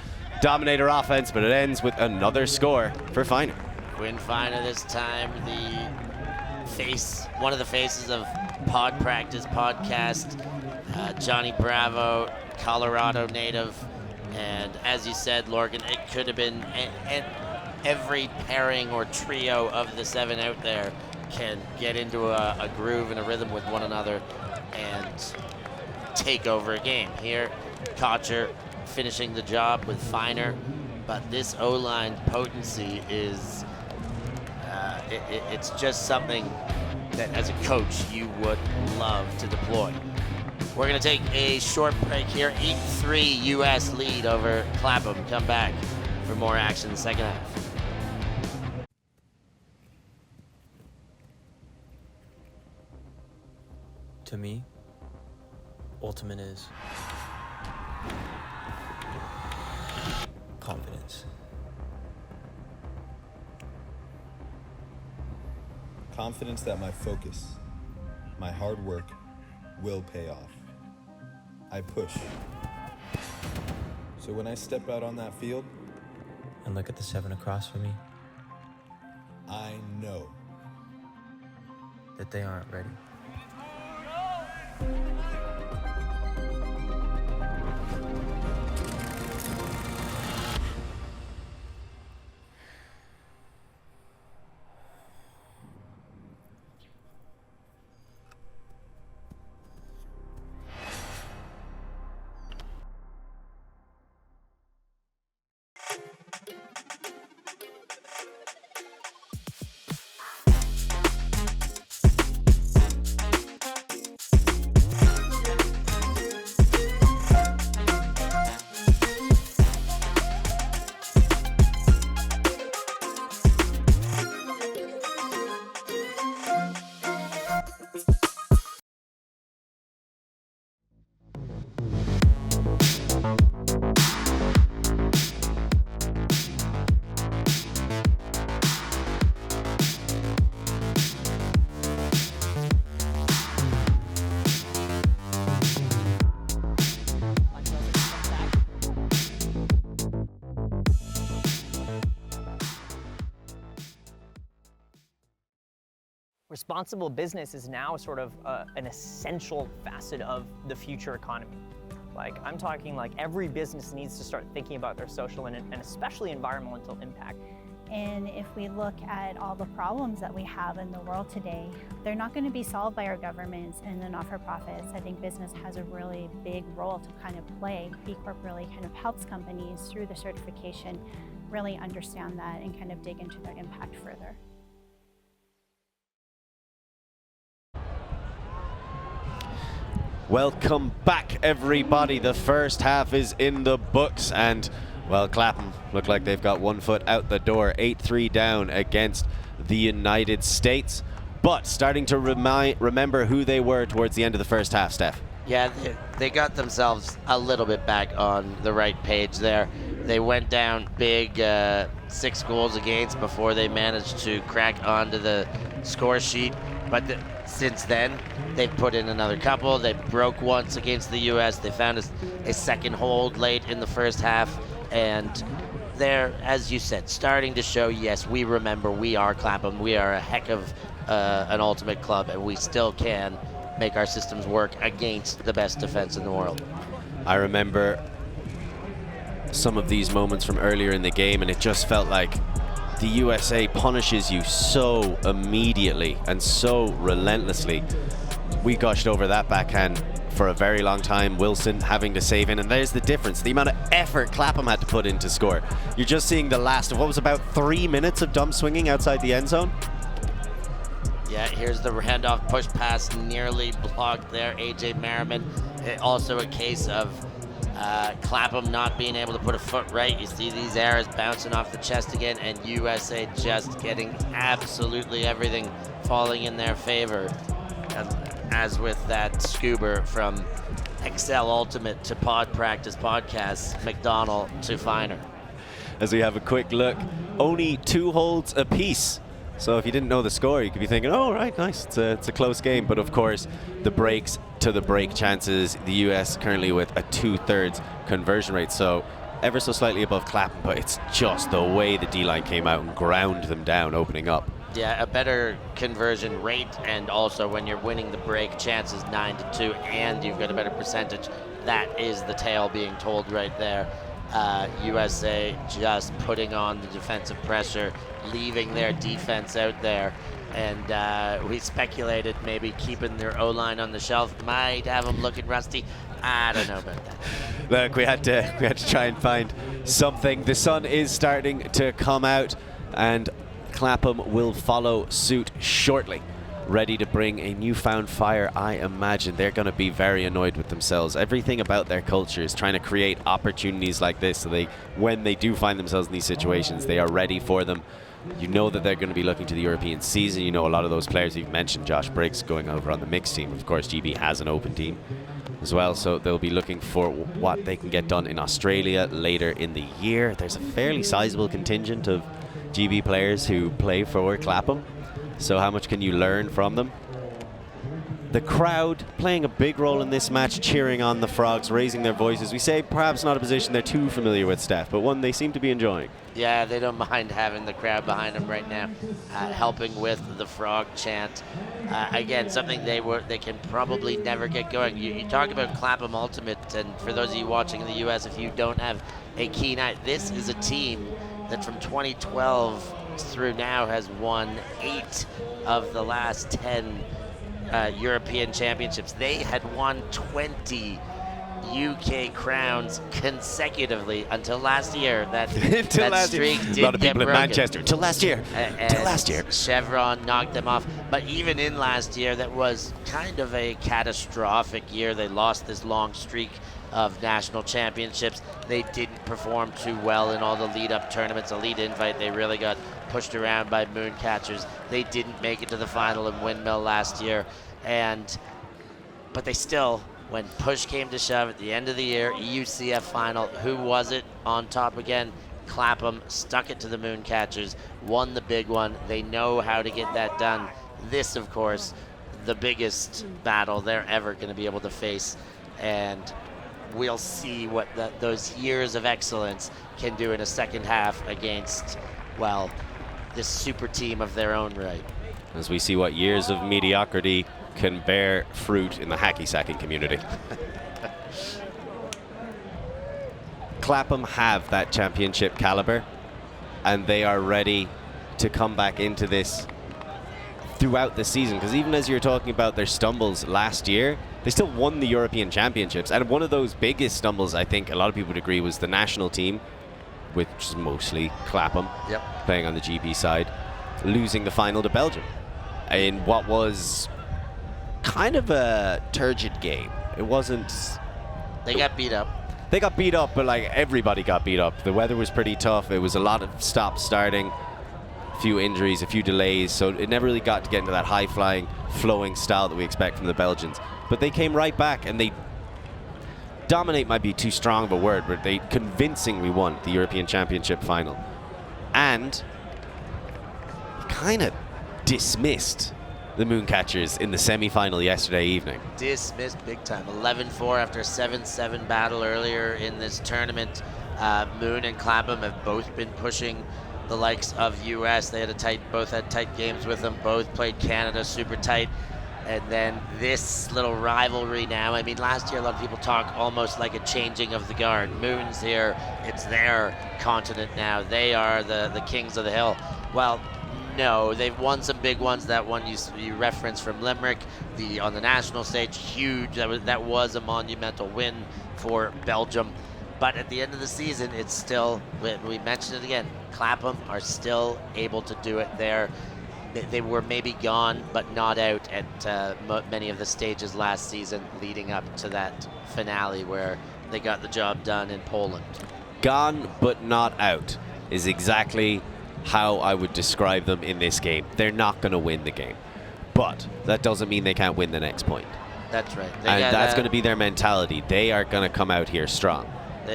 Dominator offense, but it ends with another score for Feiner. Quinn Feiner this time, one of the faces of Pod Practice podcast. Johnny Bravo, Colorado native, and as you said, Lorgan, it could have been every pairing or trio of the 7 out there can get into a groove and a rhythm with one another and take over a game. Here, Kocher finishing the job with Feiner, but this O-line potency is it's just something that as a coach you would love to deploy. We're going to take a short break here. 8-3 U.S. lead over Clapham. Come back for more action in the second half. To me, ultimate is confidence. Confidence that my focus, my hard work will pay off. I push. So when I step out on that field And look at the 7 across from me, I know that they aren't ready. Responsible business is now sort of an essential facet of the future economy. Like, I'm talking like every business needs to start thinking about their social and especially environmental impact. And if we look at all the problems that we have in the world today, they're not going to be solved by our governments and the not-for-profits. I think business has a really big role to kind of play. B Corp really kind of helps companies through the certification really understand that and kind of dig into their impact further. Welcome back, everybody. The first half is in the books, and, well, Clapham look like they've got one foot out the door. 8-3 down against the United States, but starting to remember who they were towards the end of the first half, Steph. Yeah, they got themselves a little bit back on the right page there. They went down big, 6 goals against before they managed to crack onto the score sheet, but since then, they've put in another couple. They broke once against the U.S. They found a second hold late in the first half. And they're, as you said, starting to show, yes, we remember, we are Clapham. We are a heck of an ultimate club, and we still can make our systems work against the best defense in the world. I remember some of these moments from earlier in the game, and it just felt like the USA punishes you so immediately and so relentlessly. We gushed over that backhand for a very long time. Wilson having to save in, and there's the difference. The amount of effort Clapham had to put in to score. You're just seeing the last of what was about 3 minutes of dumb swinging outside the end zone. Yeah, here's the handoff push pass nearly blocked there. AJ Merriman. Also a case of Clapham not being able to put a foot right. You see these errors bouncing off the chest again, and USA just getting absolutely everything falling in their favor. As with that scuba from Excel Ultimate to Pod Practice Podcast, McDonald to Feiner. As we have a quick look, only 2 holds apiece. So if you didn't know the score, you could be thinking, oh, right, nice, it's a close game. But of course, the breaks to the break chances, the US currently with a 2/3 conversion rate. So ever so slightly above Clapham, but it's just the way the D-line came out and ground them down opening up. Yeah, a better conversion rate, and also when you're winning the break, chances 9-2, and you've got a better percentage. That is the tale being told right there. USA just putting on the defensive pressure, leaving their defense out there. And we speculated maybe keeping their O-line on the shelf might have them looking rusty. I don't know about that. Look, we had to try and find something. The sun is starting to come out, and Clapham will follow suit shortly, ready to bring a newfound fire. I imagine they're going to be very annoyed with themselves. Everything about their culture is trying to create opportunities like this, so when they do find themselves in these situations, they are ready for them. You know that they're going to be looking to the European season. You know a lot of those players you've mentioned, Josh Briggs going over on the mixed team. Of course, GB has an open team as well, so they'll be looking for what they can get done in Australia later in the year. There's a fairly sizable contingent of GB players who play for Clapham, so how much can you learn from them? The crowd playing a big role in this match, cheering on the Frogs, raising their voices. We say perhaps not a position they're too familiar with, Steph, but one they seem to be enjoying. Yeah, they don't mind having the crowd behind them right now, helping with the Frog chant. Again, something they can probably never get going. You talk about Clapham Ultimate, and for those of you watching in the US, if you don't have a keen eye, this is a team that from 2012 through now has won 8 of the last 10 European championships. They had won 20 UK crowns consecutively until last year. That streak did a lot of get people in broken. Manchester. Until last year. Until last year. Chevron knocked them off. But even in last year, that was kind of a catastrophic year. They lost this long streak of national championships. They didn't perform too well in all the lead-up tournaments. Elite Invite, they really got pushed around by Mooncatchers. They didn't make it to the final in Windmill last year. But they still, when push came to shove at the end of the year, EUCF final, who was it on top again? Clapham stuck it to the Mooncatchers, won the big one. They know how to get that done. This, of course, the biggest battle they're ever going to be able to face. And we'll see what those years of excellence can do in a second half against, well, this super team of their own right. As we see what years of mediocrity can bear fruit in the hacky-sacking community. Clapham have that championship caliber, and they are ready to come back into this throughout the season, because even as you're talking about their stumbles last year, they still won the European Championships. And one of those biggest stumbles, I think a lot of people would agree, was the national team, which is mostly Clapham, playing on the GB side, losing the final to Belgium in what was kind of a turgid game. It wasn't... They got beat up. They got beat up, but like everybody got beat up. The weather was pretty tough. It was a lot of stop-starting, a few injuries, a few delays, so it never really got to get into that high-flying, flowing style that we expect from the Belgians. But they came right back, and they... Dominate might be too strong of a word, but they convincingly won the European Championship final. And kind of dismissed the Mooncatchers in the semi-final yesterday evening. Dismissed big time. 11-4 after a 7-7 battle earlier in this tournament. Moon and Clapham have both been pushing the likes of US. They had both had tight games with them. Both played Canada super tight. And then this little rivalry now. I mean, last year a lot of people talk almost like a changing of the guard. Moon's here. It's their continent now. They are the kings of the hill. Well, no, they've won some big ones. That one you referenced from Limerick, on the national stage, huge. That was a monumental win for Belgium. But at the end of the season, it's still, we mentioned it again, Clapham are still able to do it there. They were maybe gone, but not out at many of the stages last season leading up to that finale where they got the job done in Poland. Gone, but not out is exactly how I would describe them in this game. They're not going to win the game, but that doesn't mean they can't win the next point. That's right. And that's going to be their mentality. They are going to come out here strong.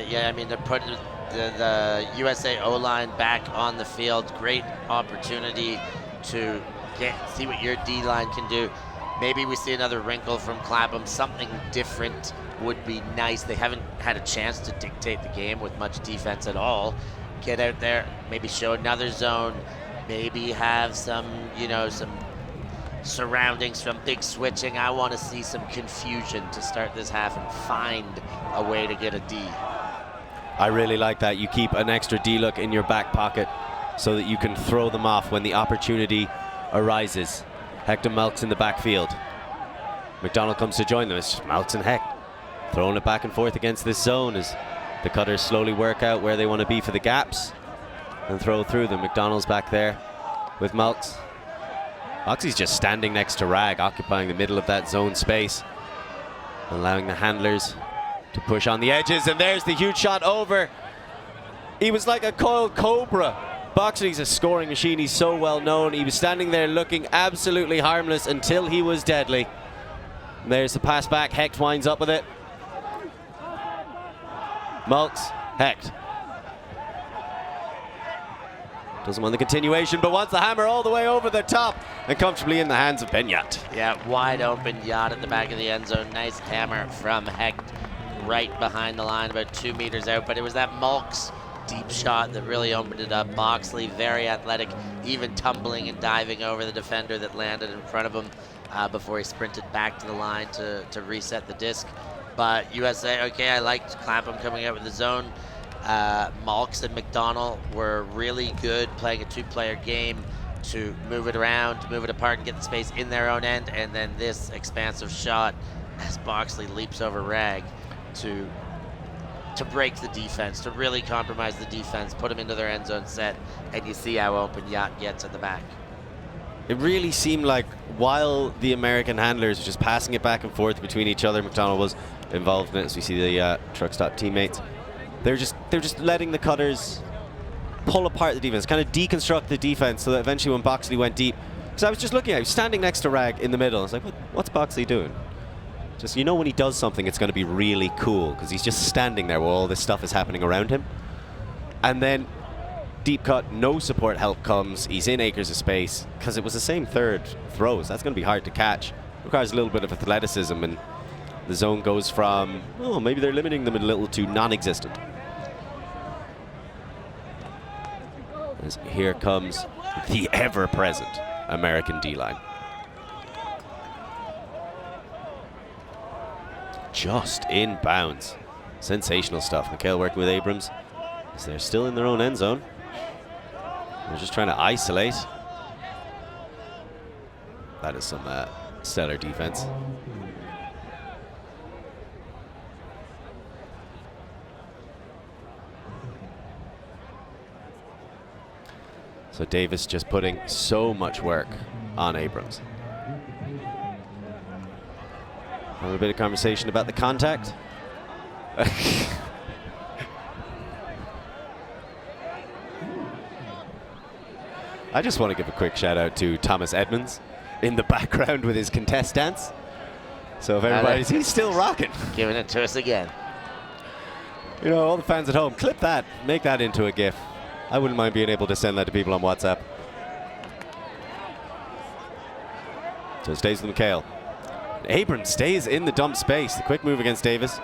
Yeah, I mean, they're putting the USA O-line back on the field. Great opportunity to see what your D-line can do. Maybe we see another wrinkle from Clapham. Something different would be nice. They haven't had a chance to dictate the game with much defense at all. Get out there, maybe show another zone, maybe have some, some surroundings from big switching. I want to see some confusion to start this half and find a way to get a D. I really like that. You keep an extra D-look in your back pocket so that you can throw them off when the opportunity arises. Hecht and Melks in the backfield. McDonald comes to join them. It's just Melks and Hecht throwing it back and forth against this zone as the cutters slowly work out where they want to be for the gaps and throw through them. McDonald's back there with Melks. Oxy's just standing next to Rag, occupying the middle of that zone space, allowing the handlers to push on the edges, and there's the huge shot over. He was like a coiled cobra. Boxley's a scoring machine. He's so well known. He was standing there looking absolutely harmless until he was deadly. And there's the pass back. Hecht winds up with it. Melks, Hecht. Doesn't want the continuation, but wants the hammer all the way over the top and comfortably in the hands of Benyat. Yeah, wide open yacht at the back of the end zone. Nice hammer from Hecht right behind the line, about 2 meters out. But it was that Melks deep shot that really opened it up. Boxley, very athletic, even tumbling and diving over the defender that landed in front of him before he sprinted back to the line to reset the disc. But USA, okay, I liked Clapham coming out with the zone. Melks and McDonald were really good playing a two-player game to move it around, to move it apart and get the space in their own end. And then this expansive shot as Boxley leaps over Rag to break the defense, to really compromise the defense, put them into their end zone set, and you see how open Yacht gets at the back. It really seemed like while the American handlers were just passing it back and forth between each other, McDonald was involved in it, as we see the truck stop teammates. They're just letting the cutters pull apart the defense, kind of deconstruct the defense, so that eventually when Boxley went deep, because I was just looking at him, standing next to Rag in the middle, I was like, what's Boxley doing? Just, when he does something, it's going to be really cool, because he's just standing there while all this stuff is happening around him. And then deep cut, no support help comes. He's in acres of space, because it was the same third throws. That's going to be hard to catch. Requires a little bit of athleticism, and the zone goes from, maybe they're limiting them a little, to non-existent. As here comes the ever-present American D-line. Just in bounds. Sensational stuff. McHale working with Abrams. So they're still in their own end zone. They're just trying to isolate. That is some stellar defense. So Davis just putting so much work on Abrams. Have a bit of conversation about the contact. I just want to give a quick shout out to Thomas Edmonds in the background with his contest dance. So if everybody's, he's still rocking. Giving it to us again. All the fans at home, clip that, make that into a GIF. I wouldn't mind being able to send that to people on WhatsApp. So it stays with McHale. Abrams stays in the dump space. The quick move against Davis.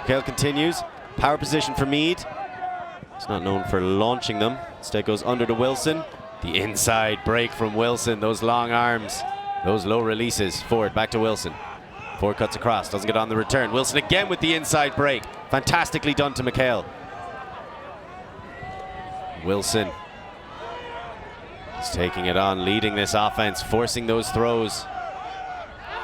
McHale continues. Power position for Meade. He's not known for launching them. Instead goes under to Wilson. The inside break from Wilson. Those long arms. Those low releases. Ford back to Wilson. Ford cuts across. Doesn't get on the return. Wilson again with the inside break. Fantastically done to McHale. Wilson is taking it on, leading this offense, forcing those throws.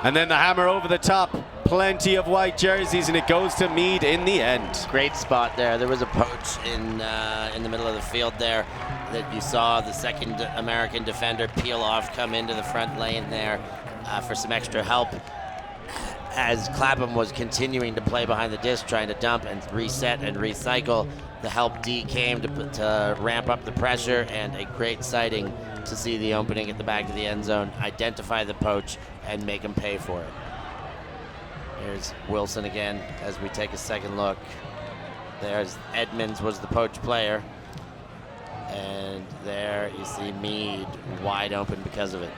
And then the hammer over the top. Plenty of white jerseys, and it goes to Meade in the end. Great spot there. There was a poach in the middle of the field there that you saw the second American defender peel off, come into the front lane there for some extra help. As Clapham was continuing to play behind the disc, trying to dump and reset and recycle, the help D came to ramp up the pressure, and a great sighting to see the opening at the back of the end zone, identify the poach, and make him pay for it. Here's Wilson again as we take a second look. There's Edmonds was the poach player. And there you see Meade wide open because of it.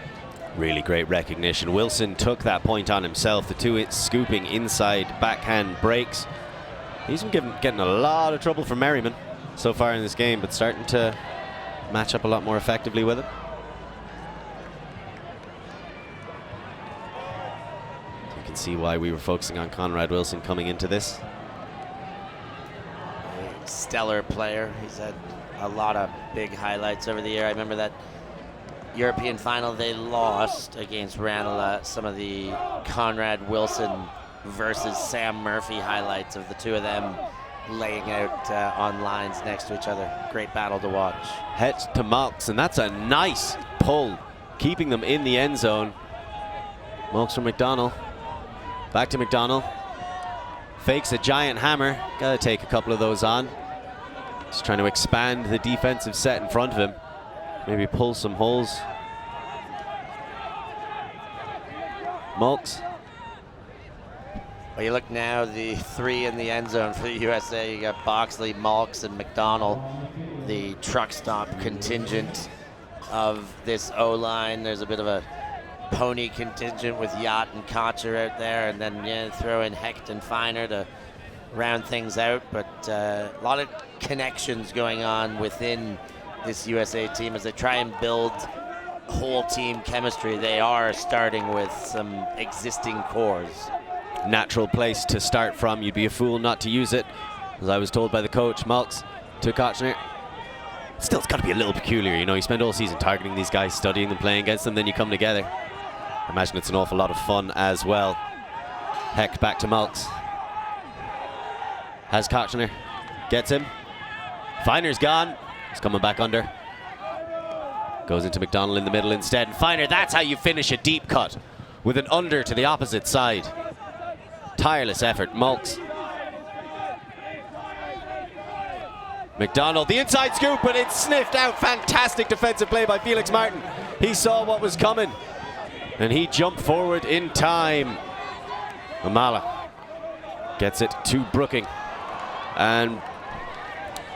Really great recognition. Wilson took that point on himself. The two scooping inside backhand breaks. He's been getting a lot of trouble from Merriman so far in this game, but starting to match up a lot more effectively with him. You can see why we were focusing on Conrad Wilson coming into this. Stellar player. He's had a lot of big highlights over the year. I remember that European final they lost against Ranelagh. Some of the Conrad Wilson versus Sam Murphy highlights of the two of them laying out on lines next to each other. Great battle to watch. Head to Malks, and that's a nice pull, keeping them in the end zone. Malks from McDonald. Back to McDonald. Fakes a giant hammer. Gotta take a couple of those on. Just trying to expand the defensive set in front of him. Maybe pull some holes. Malks. Well, you look now, the three in the end zone for the USA. You got Boxley, Malks, and McDonald, the truck stop contingent of this O-line. There's a bit of a pony contingent with Yacht and Kocher out there, and then throw in Hecht and Feiner to round things out. But a lot of connections going on within this USA team as they try and build whole team chemistry. They are starting with some existing cores. Natural place to start from. You'd be a fool not to use it. As I was told by the coach, Malks to Kochner. Still, it's got to be a little peculiar, you know. You spend all season targeting these guys, studying them, playing against them, then you come together. I imagine it's an awful lot of fun as well. Heck, back to Malks. Has Kochner. Gets him. Feiner's gone. He's coming back under. Goes into McDonald in the middle instead. And Feiner, that's how you finish a deep cut. With an under to the opposite side. Tireless effort, Malks. McDonald, the inside scoop, but it's sniffed out. Fantastic defensive play by Felix Martin. He saw what was coming, and he jumped forward in time. Amala gets it to Brooking, and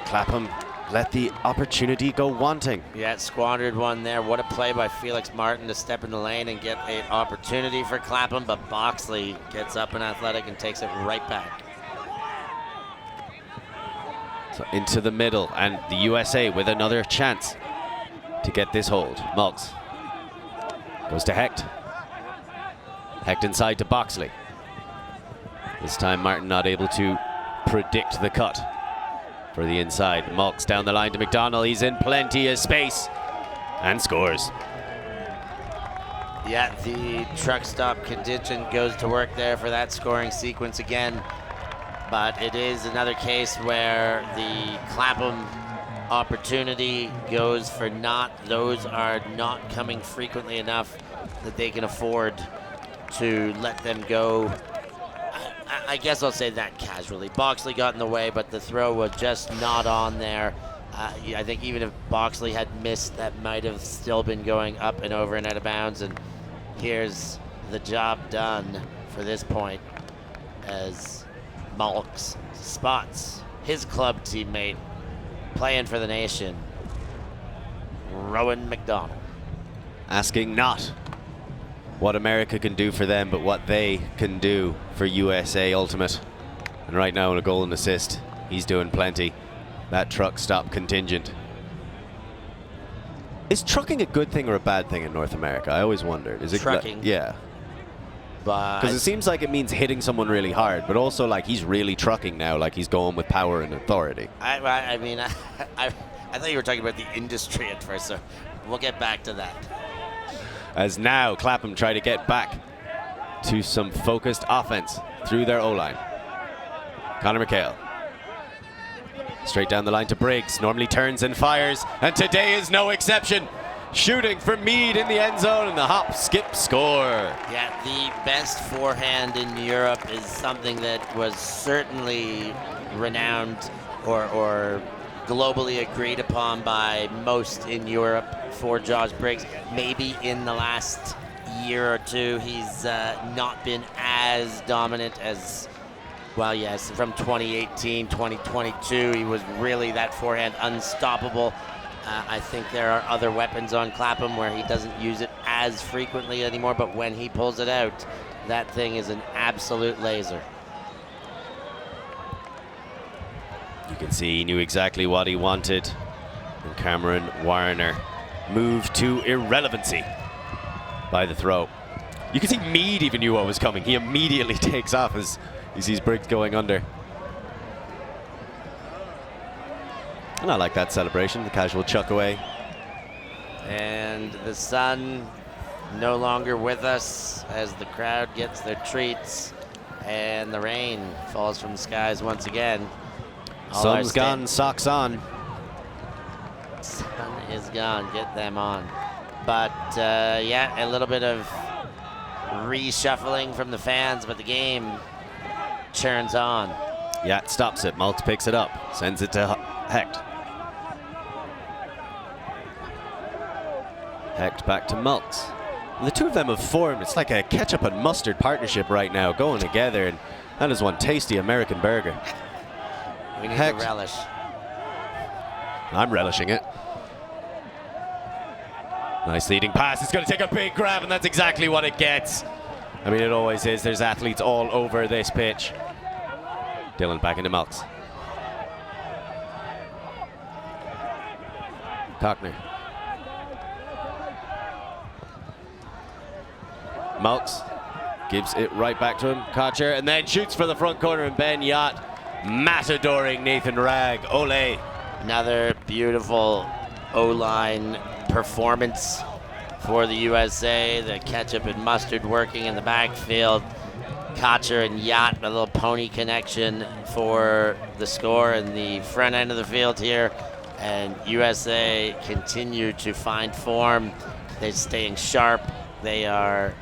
Clapham let the opportunity go wanting. Yeah, squandered one there. What a play by Felix Martin to step in the lane and get an opportunity for Clapham, but Boxley gets up and athletic and takes it right back. So into the middle, and the USA with another chance to get this hold. Malks goes to Hecht. Hecht inside to Boxley. This time Martin not able to predict the cut for the inside. Malks down the line to McDonald. He's in plenty of space and scores. Yeah, the truck stop contingent goes to work there for that scoring sequence again. But it is another case where the Clapham opportunity goes for naught. Those are not coming frequently enough that they can afford to let them go. I guess I'll say that casually. Boxley got in the way, but the throw was just not on there. I think even if Boxley had missed, that might have still been going up and over and out of bounds. And here's the job done for this point as Malks spots his club teammate playing for the nation, Rowan McDonald. Asking not what America can do for them, but what they can do for USA Ultimate. And right now in a goal and assist, he's doing plenty. That truck stop contingent. Is trucking a good thing or a bad thing in North America? I always wondered. Is it trucking? Yeah. Because it seems like it means hitting someone really hard, but also like he's really trucking now, like he's going with power and authority. I mean, I thought you were talking about the industry at first, so we'll get back to that. As now Clapham try to get back to some focused offense through their O-line. Connor McHale. Straight down the line to Briggs. Normally turns and fires, and today is no exception. Shooting for Meade in the end zone, and the hop, skip, score. Yeah, the best forehand in Europe is something that was certainly renowned or globally agreed upon by most in Europe for Josh Briggs. Maybe in the last year or two, he's not been as dominant as, well, yes, from 2018, 2022, he was really that forehand unstoppable. I think there are other weapons on Clapham where he doesn't use it as frequently anymore, but when he pulls it out, that thing is an absolute laser. You can see he knew exactly what he wanted. And Cameron Warner moved to irrelevancy by the throw. You can see Mead even knew what was coming. He immediately takes off as he sees Briggs going under. And I like that celebration, the casual chuck away. And the sun no longer with us as the crowd gets their treats and the rain falls from the skies once again. Sun's gone, socks on. Sun is gone, get them on. But yeah, a little bit of reshuffling from the fans, but the game churns on. Yeah, it stops it. Maltz picks it up, sends it to Hecht. Hecht back to Maltz. And the two of them have formed. It's like a ketchup and mustard partnership right now, going together, and that is one tasty American burger. We need Hecht. to relish. I'm relishing it. Nice leading pass. It's going to take a big grab, and that's exactly what it gets. I mean, it always is. There's athletes all over this pitch. Dylan back into Maltz. Cockner. Maltz gives it right back to him. Kocher, and then shoots for the front corner, and Ben Yacht matadoring Nathan Ragg. Ole. Another beautiful O-line performance for the USA. The ketchup and mustard working in the backfield. Kocher and Yacht, a little pony connection for the score in the front end of the field here. And USA continue to find form. They're staying sharp. They are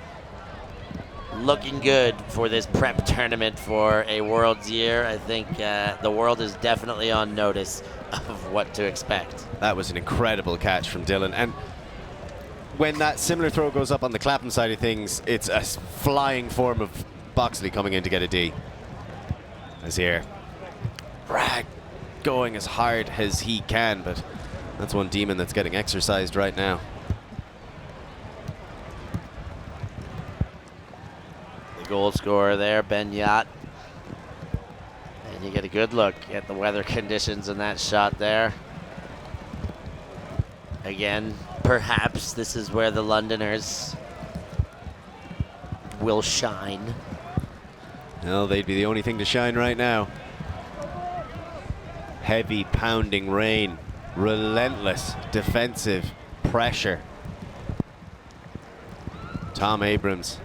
looking good for this prep tournament for a World's year. I think the world is definitely on notice of what to expect. That was an incredible catch from Dylan. And when that similar throw goes up on the Clapham side of things, it's a flying form of Boxley coming in to get a D. As here, Ragg going as hard as he can, but that's one demon that's getting exercised right now. The goal scorer there, Ben Yacht. And you get a good look at the weather conditions in that shot there. Again, perhaps this is where the Londoners will shine. Well, they'd be the only thing to shine right now. Heavy pounding rain, relentless defensive pressure. Tom Abrams,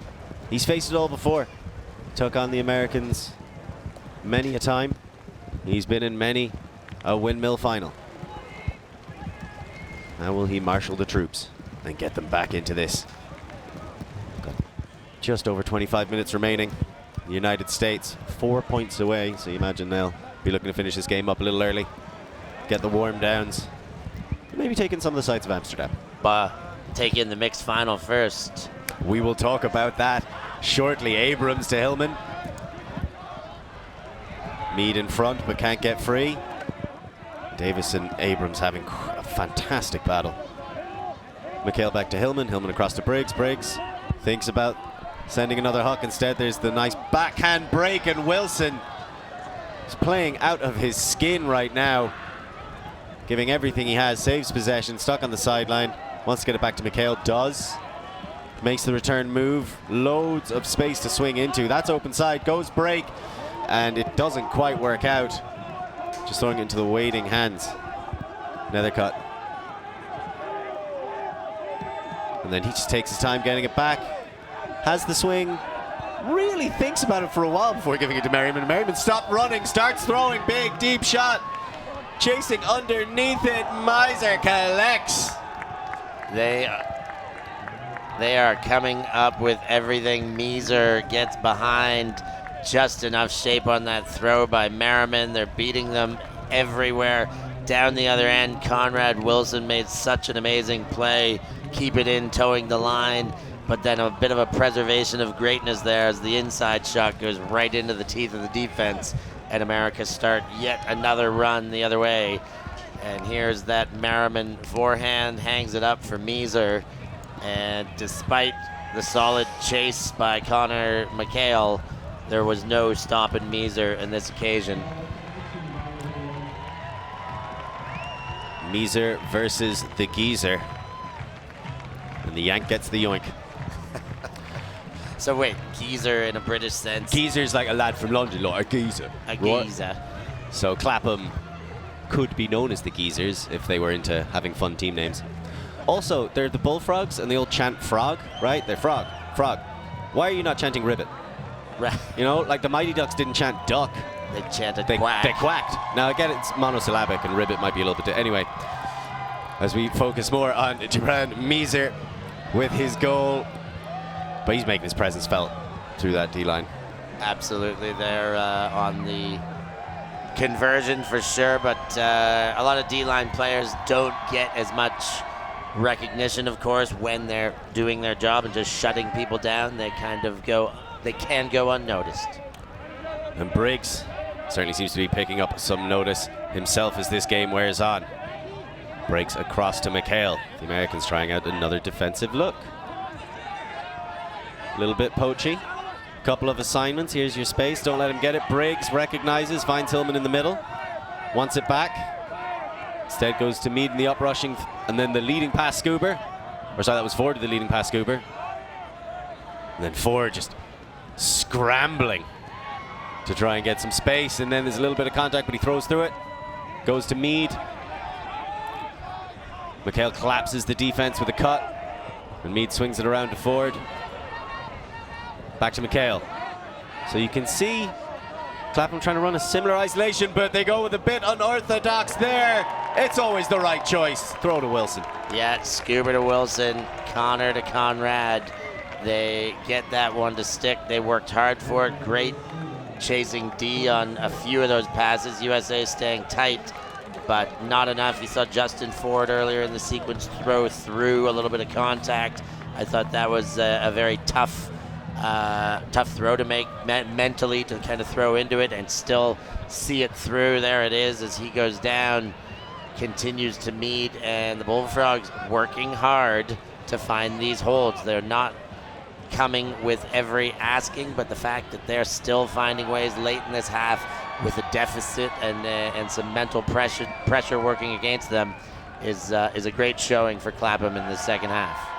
he's faced it all before. Took on the Americans many a time. He's been in many a Windmill final. How will he marshal the troops and get them back into this? Got just over 25 minutes remaining. The United States 4 points away, so you imagine they'll be looking to finish this game up a little early, get the warm downs, maybe taking some of the sights of Amsterdam. But take in the mixed final first. We will talk about that shortly. Abrams to Hillman. Mead in front, but can't get free. Davis and Abrams having a fantastic battle. McHale back to Hillman. Hillman across to Briggs. Briggs thinks about sending another huck. Instead, there's the nice backhand break, and Wilson is playing out of his skin right now. Giving everything he has. Saves possession. Stuck on the sideline. Wants to get it back to McHale. Does. Makes the return move. Loads of space to swing into. That's open side. Goes break. And it doesn't quite work out. Just throwing it into the waiting hands. Nethercutt. And then he just takes his time getting it back. Has the swing. Really thinks about it for a while before giving it to Merriman. Merriman stopped running. Starts throwing. Big, deep shot. Chasing underneath it. Miser collects. They are coming up with everything. Meeser gets behind. Just enough shape on that throw by Merriman. They're beating them everywhere. Down the other end, Conrad Wilson made such an amazing play. Keep it in, towing the line. But then a bit of a preservation of greatness there as the inside shot goes right into the teeth of the defense. And America start yet another run the other way. And here's that Merriman forehand, hangs it up for Meeser. And despite the solid chase by Connor McHale, there was no stopping Meeser in this occasion. Meeser versus the Geezer. And the Yank gets the yoink. So wait, geezer in a British sense? Geezer's like a lad from London, like a geezer. A Right? geezer. So Clapham could be known as the Geezers if they were into having fun team names. Also, they're the Bullfrogs and they all chant frog, right? They're frog, frog. Why are you not chanting ribbit? Right. You know, like the Mighty Ducks didn't chant duck. They chanted They quack. They quacked. Now again, it's monosyllabic and ribbit might be a little bit. Anyway, as we focus more on Gibran Meeser with his goal, but he's making his presence felt through that D-line. Absolutely, they're on the conversion for sure, but a lot of D-line players don't get as much recognition, of course, when they're doing their job and just shutting people down. They can go unnoticed. And Briggs certainly seems to be picking up some notice himself as this game wears on. Briggs across to McHale. The Americans trying out another defensive look. A little bit poachy. Couple of assignments. Here's your space. Don't let him get it. Briggs recognizes, finds Hillman in the middle. Wants it back. Instead goes to Mead in the uprushing, and then the leading pass Scuba. Or sorry, that was Ford to the leading pass Scuba. And then Ford just scrambling to try and get some space, and then there's a little bit of contact, but he throws through it. Goes to Mead. McHale collapses the defense with a cut, and Mead swings it around to Ford. Back to McHale. So you can see Clapham trying to run a similar isolation, but they go with a bit unorthodox there. It's always the right choice. Throw to Wilson. Yeah, Scuba to Wilson, Connor to Conrad. They get that one to stick. They worked hard for it. Great chasing D on a few of those passes. USA staying tight, but not enough. You saw Justin Ford earlier in the sequence throw through a little bit of contact. I thought that was a very tough throw to make mentally, to kind of throw into it and still see it through. There it is as he goes down, continues to Mead, and the Bullfrogs working hard to find these holds. They're not coming with every asking, but the fact that they're still finding ways late in this half with a deficit and some mental pressure working against them is a great showing for Clapham in the second half.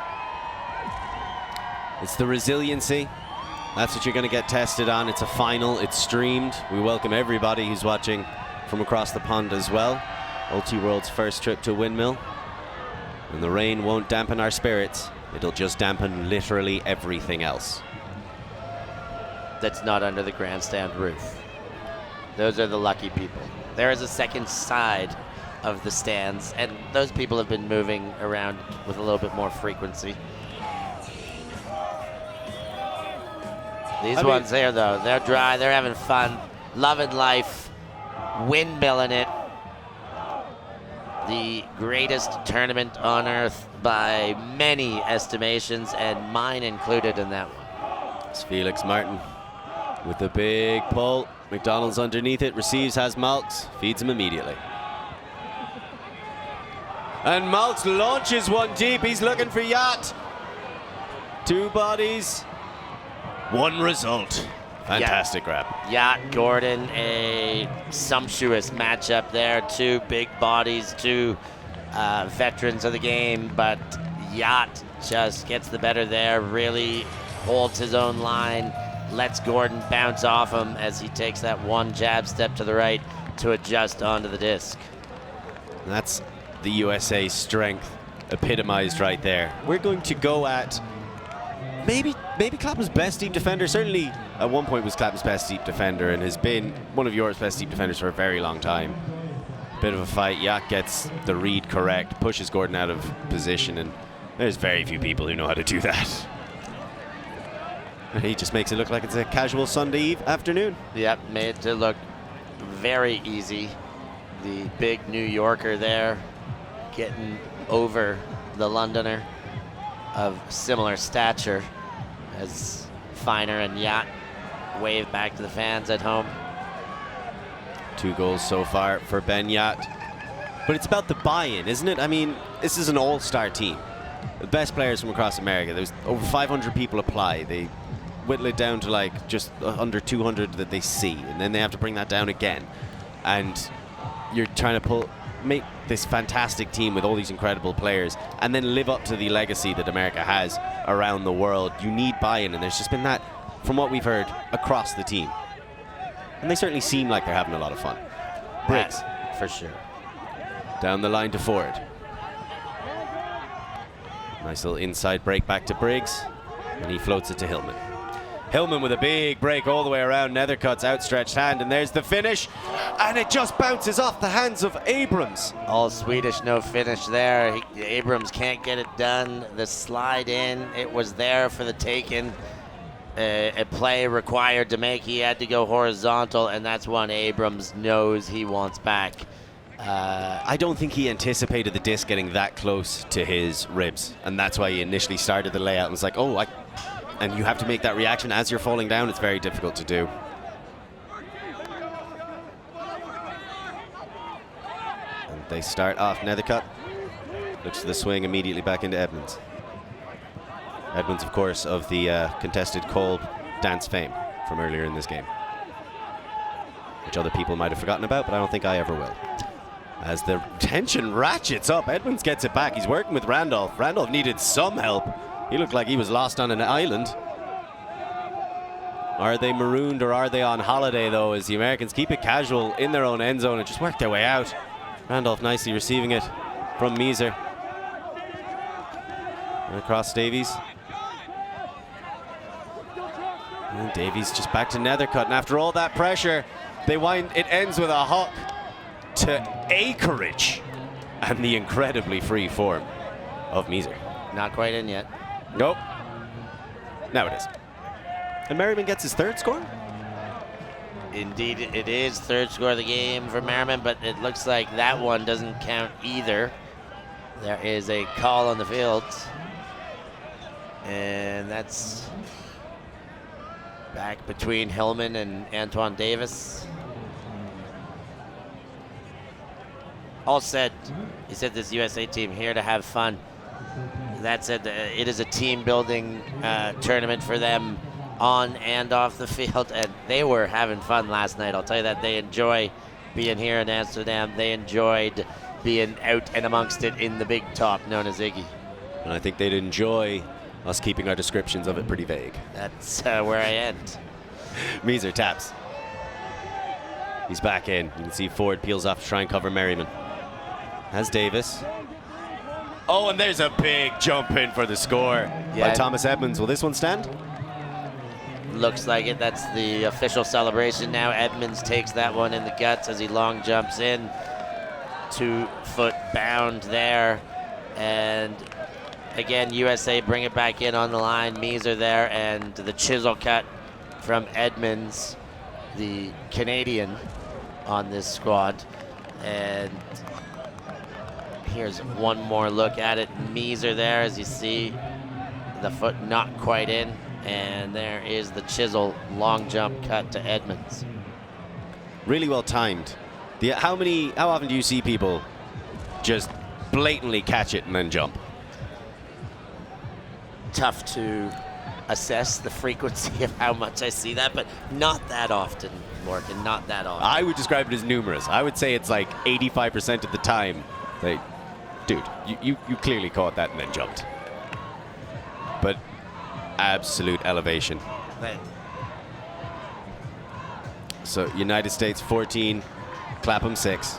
It's the resiliency. That's what you're going to get tested on. It's a final. It's streamed. We welcome everybody who's watching from across the pond as well. Ultiworld's first trip to Windmill. And the rain won't dampen our spirits. It'll just dampen literally everything else. That's not under the grandstand roof. Those are the lucky people. There is a second side of the stands, and those people have been moving around with a little bit more frequency. These ones here, though, they're dry, they're having fun, loving life, windmilling it. The greatest tournament on earth by many estimations, and mine included in that one. It's Felix Martin with the big pull. McDonald's underneath it, receives, has Malks, feeds him immediately. And Malks launches one deep. He's looking for Yacht. Two bodies, one result. Fantastic grab. Yacht, Gordon, a sumptuous matchup there. Two big bodies, two veterans of the game, but Yacht just gets the better there, really holds his own line, lets Gordon bounce off him as he takes that one jab step to the right to adjust onto the disc. And that's the USA strength epitomized right there. We're going to go at maybe Clapham's best deep defender. Certainly at one point was Clapham's best deep defender and has been one of Europe's best deep defenders for a very long time. Bit of a fight. Yak gets the read correct, pushes Gordon out of position, and there's very few people who know how to do that. He just makes it look like it's a casual Sunday Eve afternoon. Yep, made it to look very easy. The big New Yorker there getting over the Londoner of similar stature as Feiner and Yacht wave back to the fans at home. 2 goals so far for Ben Yacht. But it's about the buy-in, isn't it? I mean, this is an all-star team. The best players from across America. There's over 500 people apply. They whittle it down to like just under 200 that they see, and then they have to bring that down again. And you're trying to make this fantastic team with all these incredible players and then live up to the legacy that America has around the world. You need buy-in, and there's just been that, from what we've heard, across the team. And they certainly seem like they're having a lot of fun. Briggs, For sure. down the line to Ford. Nice little inside break back to Briggs, and he floats it to Hillman. Hillman with a big break all the way around Nethercutt's outstretched hand, and there's the finish, and it just bounces off the hands of Abrams. All Swedish, no finish there. Abrams can't get it done. The slide in, it was there for the taking. A play required to make. He had to go horizontal, and that's one Abrams knows he wants back. I don't think he anticipated the disc getting that close to his ribs, and that's why he initially started the layout and was like, oh, and you have to make that reaction as you're falling down. It's very difficult to do. And they start off. Nethercutt looks to the swing, immediately back into Edmonds. Edmonds, of course, of the contested call dance fame from earlier in this game, which other people might have forgotten about, but I don't think I ever will. As the tension ratchets up, Edmonds gets it back. He's working with Randolph. Randolph needed some help. He looked like he was lost on an island. Are they marooned or are they on holiday, though, as the Americans keep it casual in their own end zone and just work their way out? Randolph nicely receiving it from Measer. And across Davies. And Davies just back to Nethercutt. And after all that pressure, it ends with a hook to Acreage and the incredibly free form of Measer. Not quite in yet. Nope. Now it is. And Merriman gets his third score? Indeed, it is third score of the game for Merriman, but it looks like that one doesn't count either. There is a call on the field, and that's back between Hillman and Antoine Davis. All said, he said this USA team here to have fun. That said, it is a team building tournament for them on and off the field, and they were having fun last night. I'll tell you that. They enjoy being here in Amsterdam. They enjoyed being out and amongst it in the big top known as Iggy. And I think they'd enjoy us keeping our descriptions of it pretty vague. That's where I end. Measer taps. He's back in. You can see Ford peels off to try and cover Merriman. Has Davis. Oh, and there's a big jump in for the score by Thomas Edmonds. Will this one stand? Looks like it. That's the official celebration now. Edmonds takes that one in the guts as he long jumps in. 2 foot bound there. And again, USA bring it back in on the line. Measer there, and the chisel cut from Edmonds, the Canadian on this squad. And here's one more look at it. Measer there, as you see, the foot not quite in. And there is the chisel long jump cut to Edmonds. Really well timed. How often do you see people just blatantly catch it and then jump? Tough to assess the frequency of how much I see that, but not that often, Morgan, not that often. I would describe it as numerous. I would say it's like 85% of the time. Like, dude, you clearly caught that and then jumped. But absolute elevation. Right. So United States 14, Clapham 6.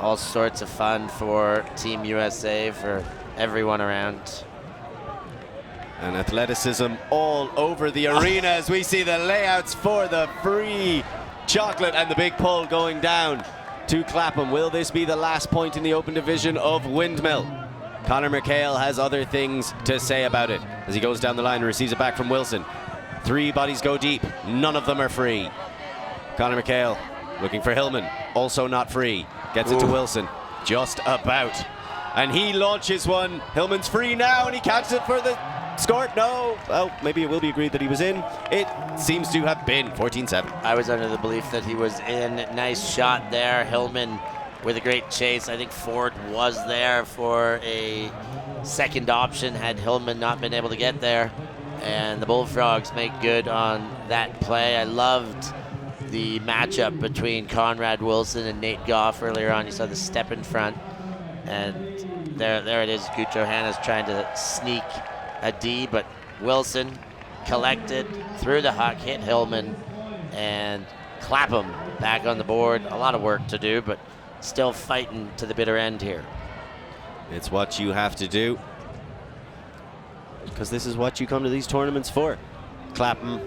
All sorts of fun for Team USA, for everyone around. And athleticism all over the arena as we see the layouts for the free chocolate and the big pull going down to Clapham. Will this be the last point in the open division of Windmill? Connor McHale has other things to say about it as he goes down the line and receives it back from Wilson. 3 bodies go deep. None of them are free. Connor McHale looking for Hillman. Also not free. Gets it to Wilson. Just about. And he launches one. Hillman's free now, and he catches it for the Scored? No. Oh, maybe it will be agreed that he was in. It seems to have been 14-7. I was under the belief that he was in. Nice shot there. Hillman with a great chase. I think Ford was there for a second option had Hillman not been able to get there. And the Bullfrogs make good on that play. I loved the matchup between Conrad Wilson and Nate Goff earlier on. You saw the step in front. And there it is. Gut Johannes trying to sneak a D, but Wilson collected, threw the huck, hit Hillman, and Clapham back on the board. A lot of work to do, but still fighting to the bitter end here. It's what you have to do, because this is what you come to these tournaments for. Clapham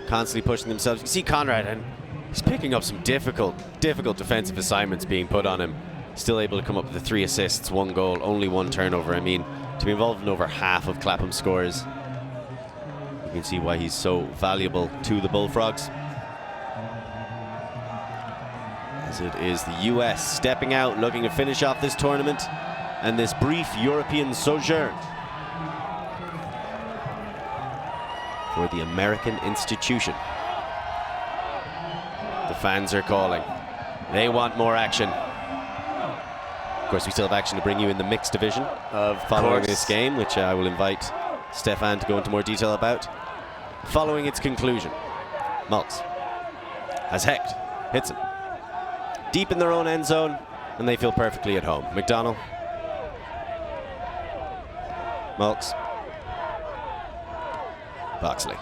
constantly pushing themselves. You see Conrad, and he's picking up some difficult defensive assignments being put on him. Still able to come up with the 3 assists, 1 goal, only 1 turnover. I mean, to be involved in over half of Clapham's scores, you can see why he's so valuable to the Bullfrogs. As it is the US stepping out, looking to finish off this tournament and this brief European sojourn for the American institution. The fans are calling. They want more action. Of course, we still have action to bring you in the mixed division following this game, which I will invite Stefan to go into more detail about. Following its conclusion, Maltz has Hecht, hits him. Deep in their own end zone, and they feel perfectly at home. McDonald. Maltz. Boxley.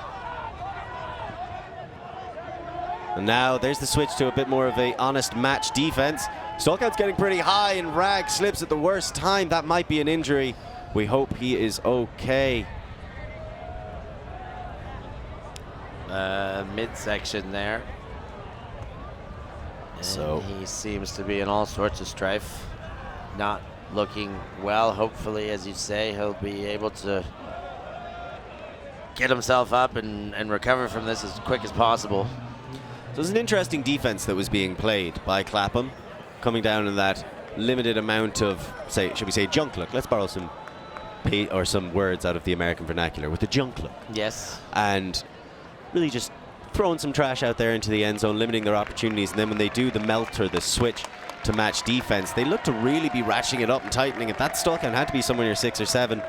And now there's the switch to a bit more of a honest match defense. Stolkout's getting pretty high, and Rag slips at the worst time. That might be an injury. We hope he is okay. Midsection there. And so he seems to be in all sorts of strife. Not looking well. Hopefully, as you say, he'll be able to get himself up and recover from this as quick as possible. So it's an interesting defense that was being played by Clapham, coming down in that limited amount of, should we say, junk look. Let's borrow some words out of the American vernacular with the junk look. Yes. And really just throwing some trash out there into the end zone, limiting their opportunities. And then when they do the melt or the switch to match defense, they look to really be ratcheting it up and tightening it. That Stolkout had to be somewhere near 6 or 7.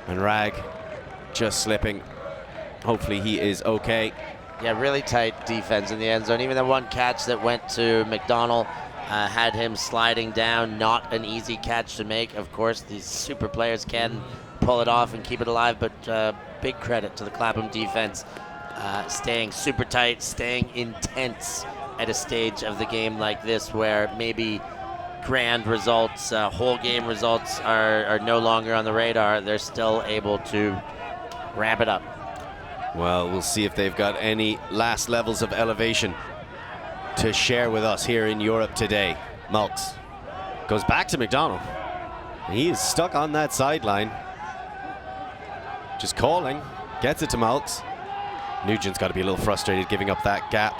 And Rag just slipping. Hopefully he is okay. Yeah, really tight defense in the end zone. Even the one catch that went to McDonald had him sliding down. Not an easy catch to make. Of course, these super players can pull it off and keep it alive, but big credit to the Clapham defense. Staying super tight, staying intense at a stage of the game like this where maybe grand results, whole game results are no longer on the radar. They're still able to ramp it up. Well, we'll see if they've got any last levels of elevation to share with us here in Europe today. Maltz goes back to McDonald. He is stuck on that sideline. Just calling. Gets it to Maltz. Nugent's got to be a little frustrated giving up that gap.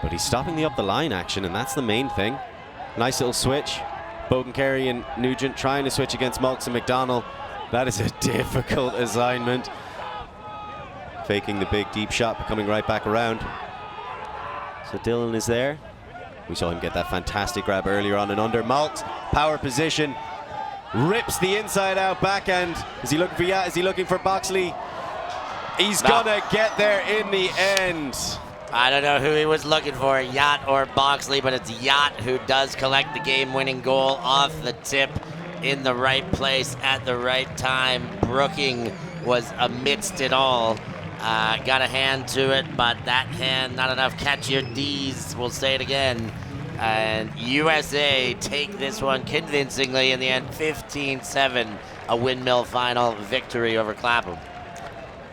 But he's stopping the up the line action, and that's the main thing. Nice little switch. Bogencarry and Nugent trying to switch against Maltz and McDonald. That is a difficult assignment. Faking the big deep shot, but coming right back around. So Dylan is there. We saw him get that fantastic grab earlier on and under. Maltz, power position, rips the inside out backhand. Is he looking for Yacht? Is he looking for Boxley? He's gonna get there in the end. I don't know who he was looking for, Yacht or Boxley, but it's Yacht who does collect the game-winning goal off the tip in the right place at the right time. Brooking was amidst it all. Got a hand to it, but that hand not enough. Catch your D's, we'll say it again. And USA take this one convincingly in the end, 15-7, a Windmill final victory over Clapham.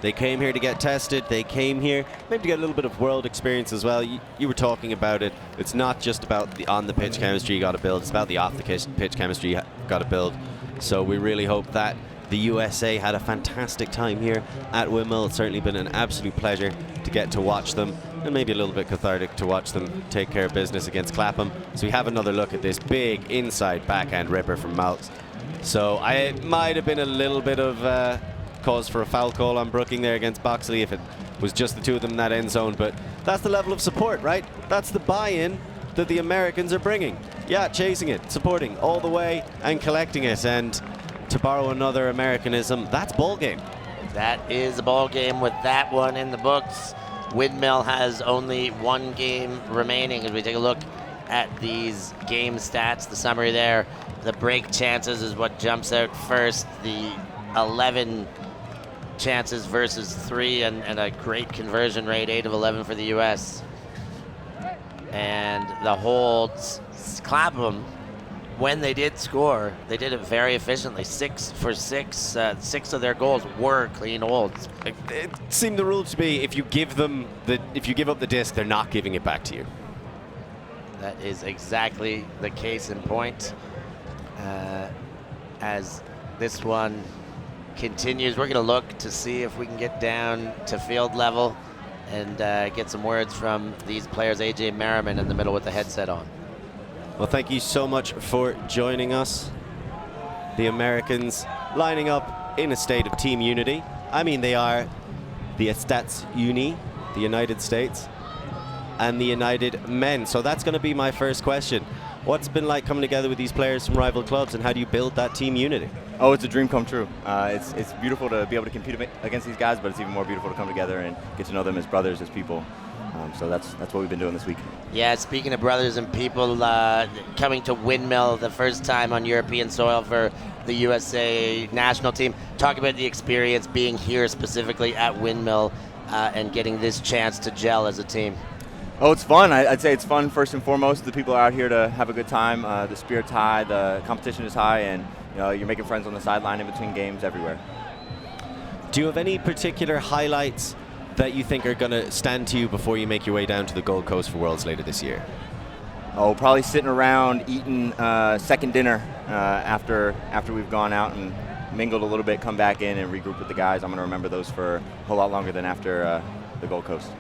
They came here to get tested. They came here maybe to get a little bit of world experience as well. You were talking about it. It's not just about the on-the-pitch chemistry you got to build. It's about the off-the-pitch chemistry you got to build. So we really hope that the USA had a fantastic time here at Windmill. It's certainly been an absolute pleasure to get to watch them, and maybe a little bit cathartic to watch them take care of business against Clapham. So we have another look at this big inside backhand ripper from Maltz. So I might have been a little bit of cause for a foul call on Brooking there against Boxley if it was just the two of them in that end zone. But that's the level of support, right? That's the buy-in that the Americans are bringing. Yeah, chasing it, supporting all the way and collecting it. And to borrow another Americanism, that's ball game. That is a ball game with that one in the books. Windmill has only one game remaining. As we take a look at these game stats, the summary there, the break chances is what jumps out first. The 11 chances versus 3 and a great conversion rate, 8 of 11 for the U.S. And the holds, Clapham, when they did score, they did it very efficiently. 6 for 6. 6 of their goals were clean holds. It seemed the rule to be if you give up the disc, they're not giving it back to you. That is exactly the case in point. As this one continues, we're going to look to see if we can get down to field level and get some words from these players. AJ Merriman in the middle with the headset on. Well, thank you so much for joining us. The Americans lining up in a state of team unity. I mean, they are the Estats Unis, the United States, and the United Men. So that's going to be my first question. What's it been like coming together with these players from rival clubs, and how do you build that team unity? Oh, it's a dream come true. It's beautiful to be able to compete against these guys, but it's even more beautiful to come together and get to know them as brothers, as people. So that's what we've been doing this week. Yeah, speaking of brothers and people, coming to Windmill the first time on European soil for the USA national team. Talk about the experience being here specifically at Windmill and getting this chance to gel as a team. Oh, it's fun. I'd say it's fun first and foremost. The people are out here to have a good time. The spirit's high, the competition is high, and you're making friends on the sideline in between games everywhere. Do you have any particular highlights that you think are going to stand to you before you make your way down to the Gold Coast for Worlds later this year? Oh, probably sitting around eating second dinner after we've gone out and mingled a little bit, come back in and regroup with the guys. I'm going to remember those for a whole lot longer than after the Gold Coast.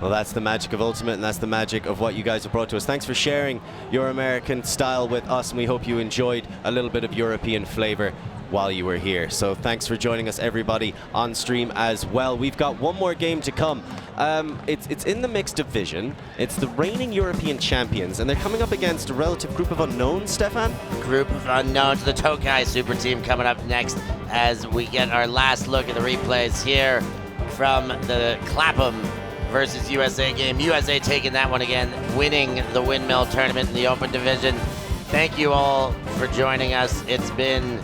Well, that's the magic of Ultimate, and that's the magic of what you guys have brought to us. Thanks for sharing your American style with us, and we hope you enjoyed a little bit of European flavor while you were here. So thanks for joining us, everybody, on stream as well. We've got one more game to come. It's in the mixed division. It's the reigning European champions, and they're coming up against a relative group of unknowns, Stefan? Group of unknowns, the Tokai super team coming up next as we get our last look at the replays here from the Clapham versus USA game. USA taking that one again, winning the Windmill tournament in the open division. Thank you all for joining us. It's been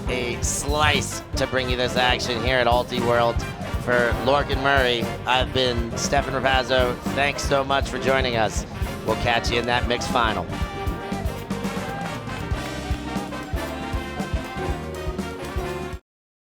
a slice to bring you this action here at Ultiworld. For Lorcan Murray, I've been Stefan Rapazzo. Thanks so much for joining us. We'll catch you in that mixed final.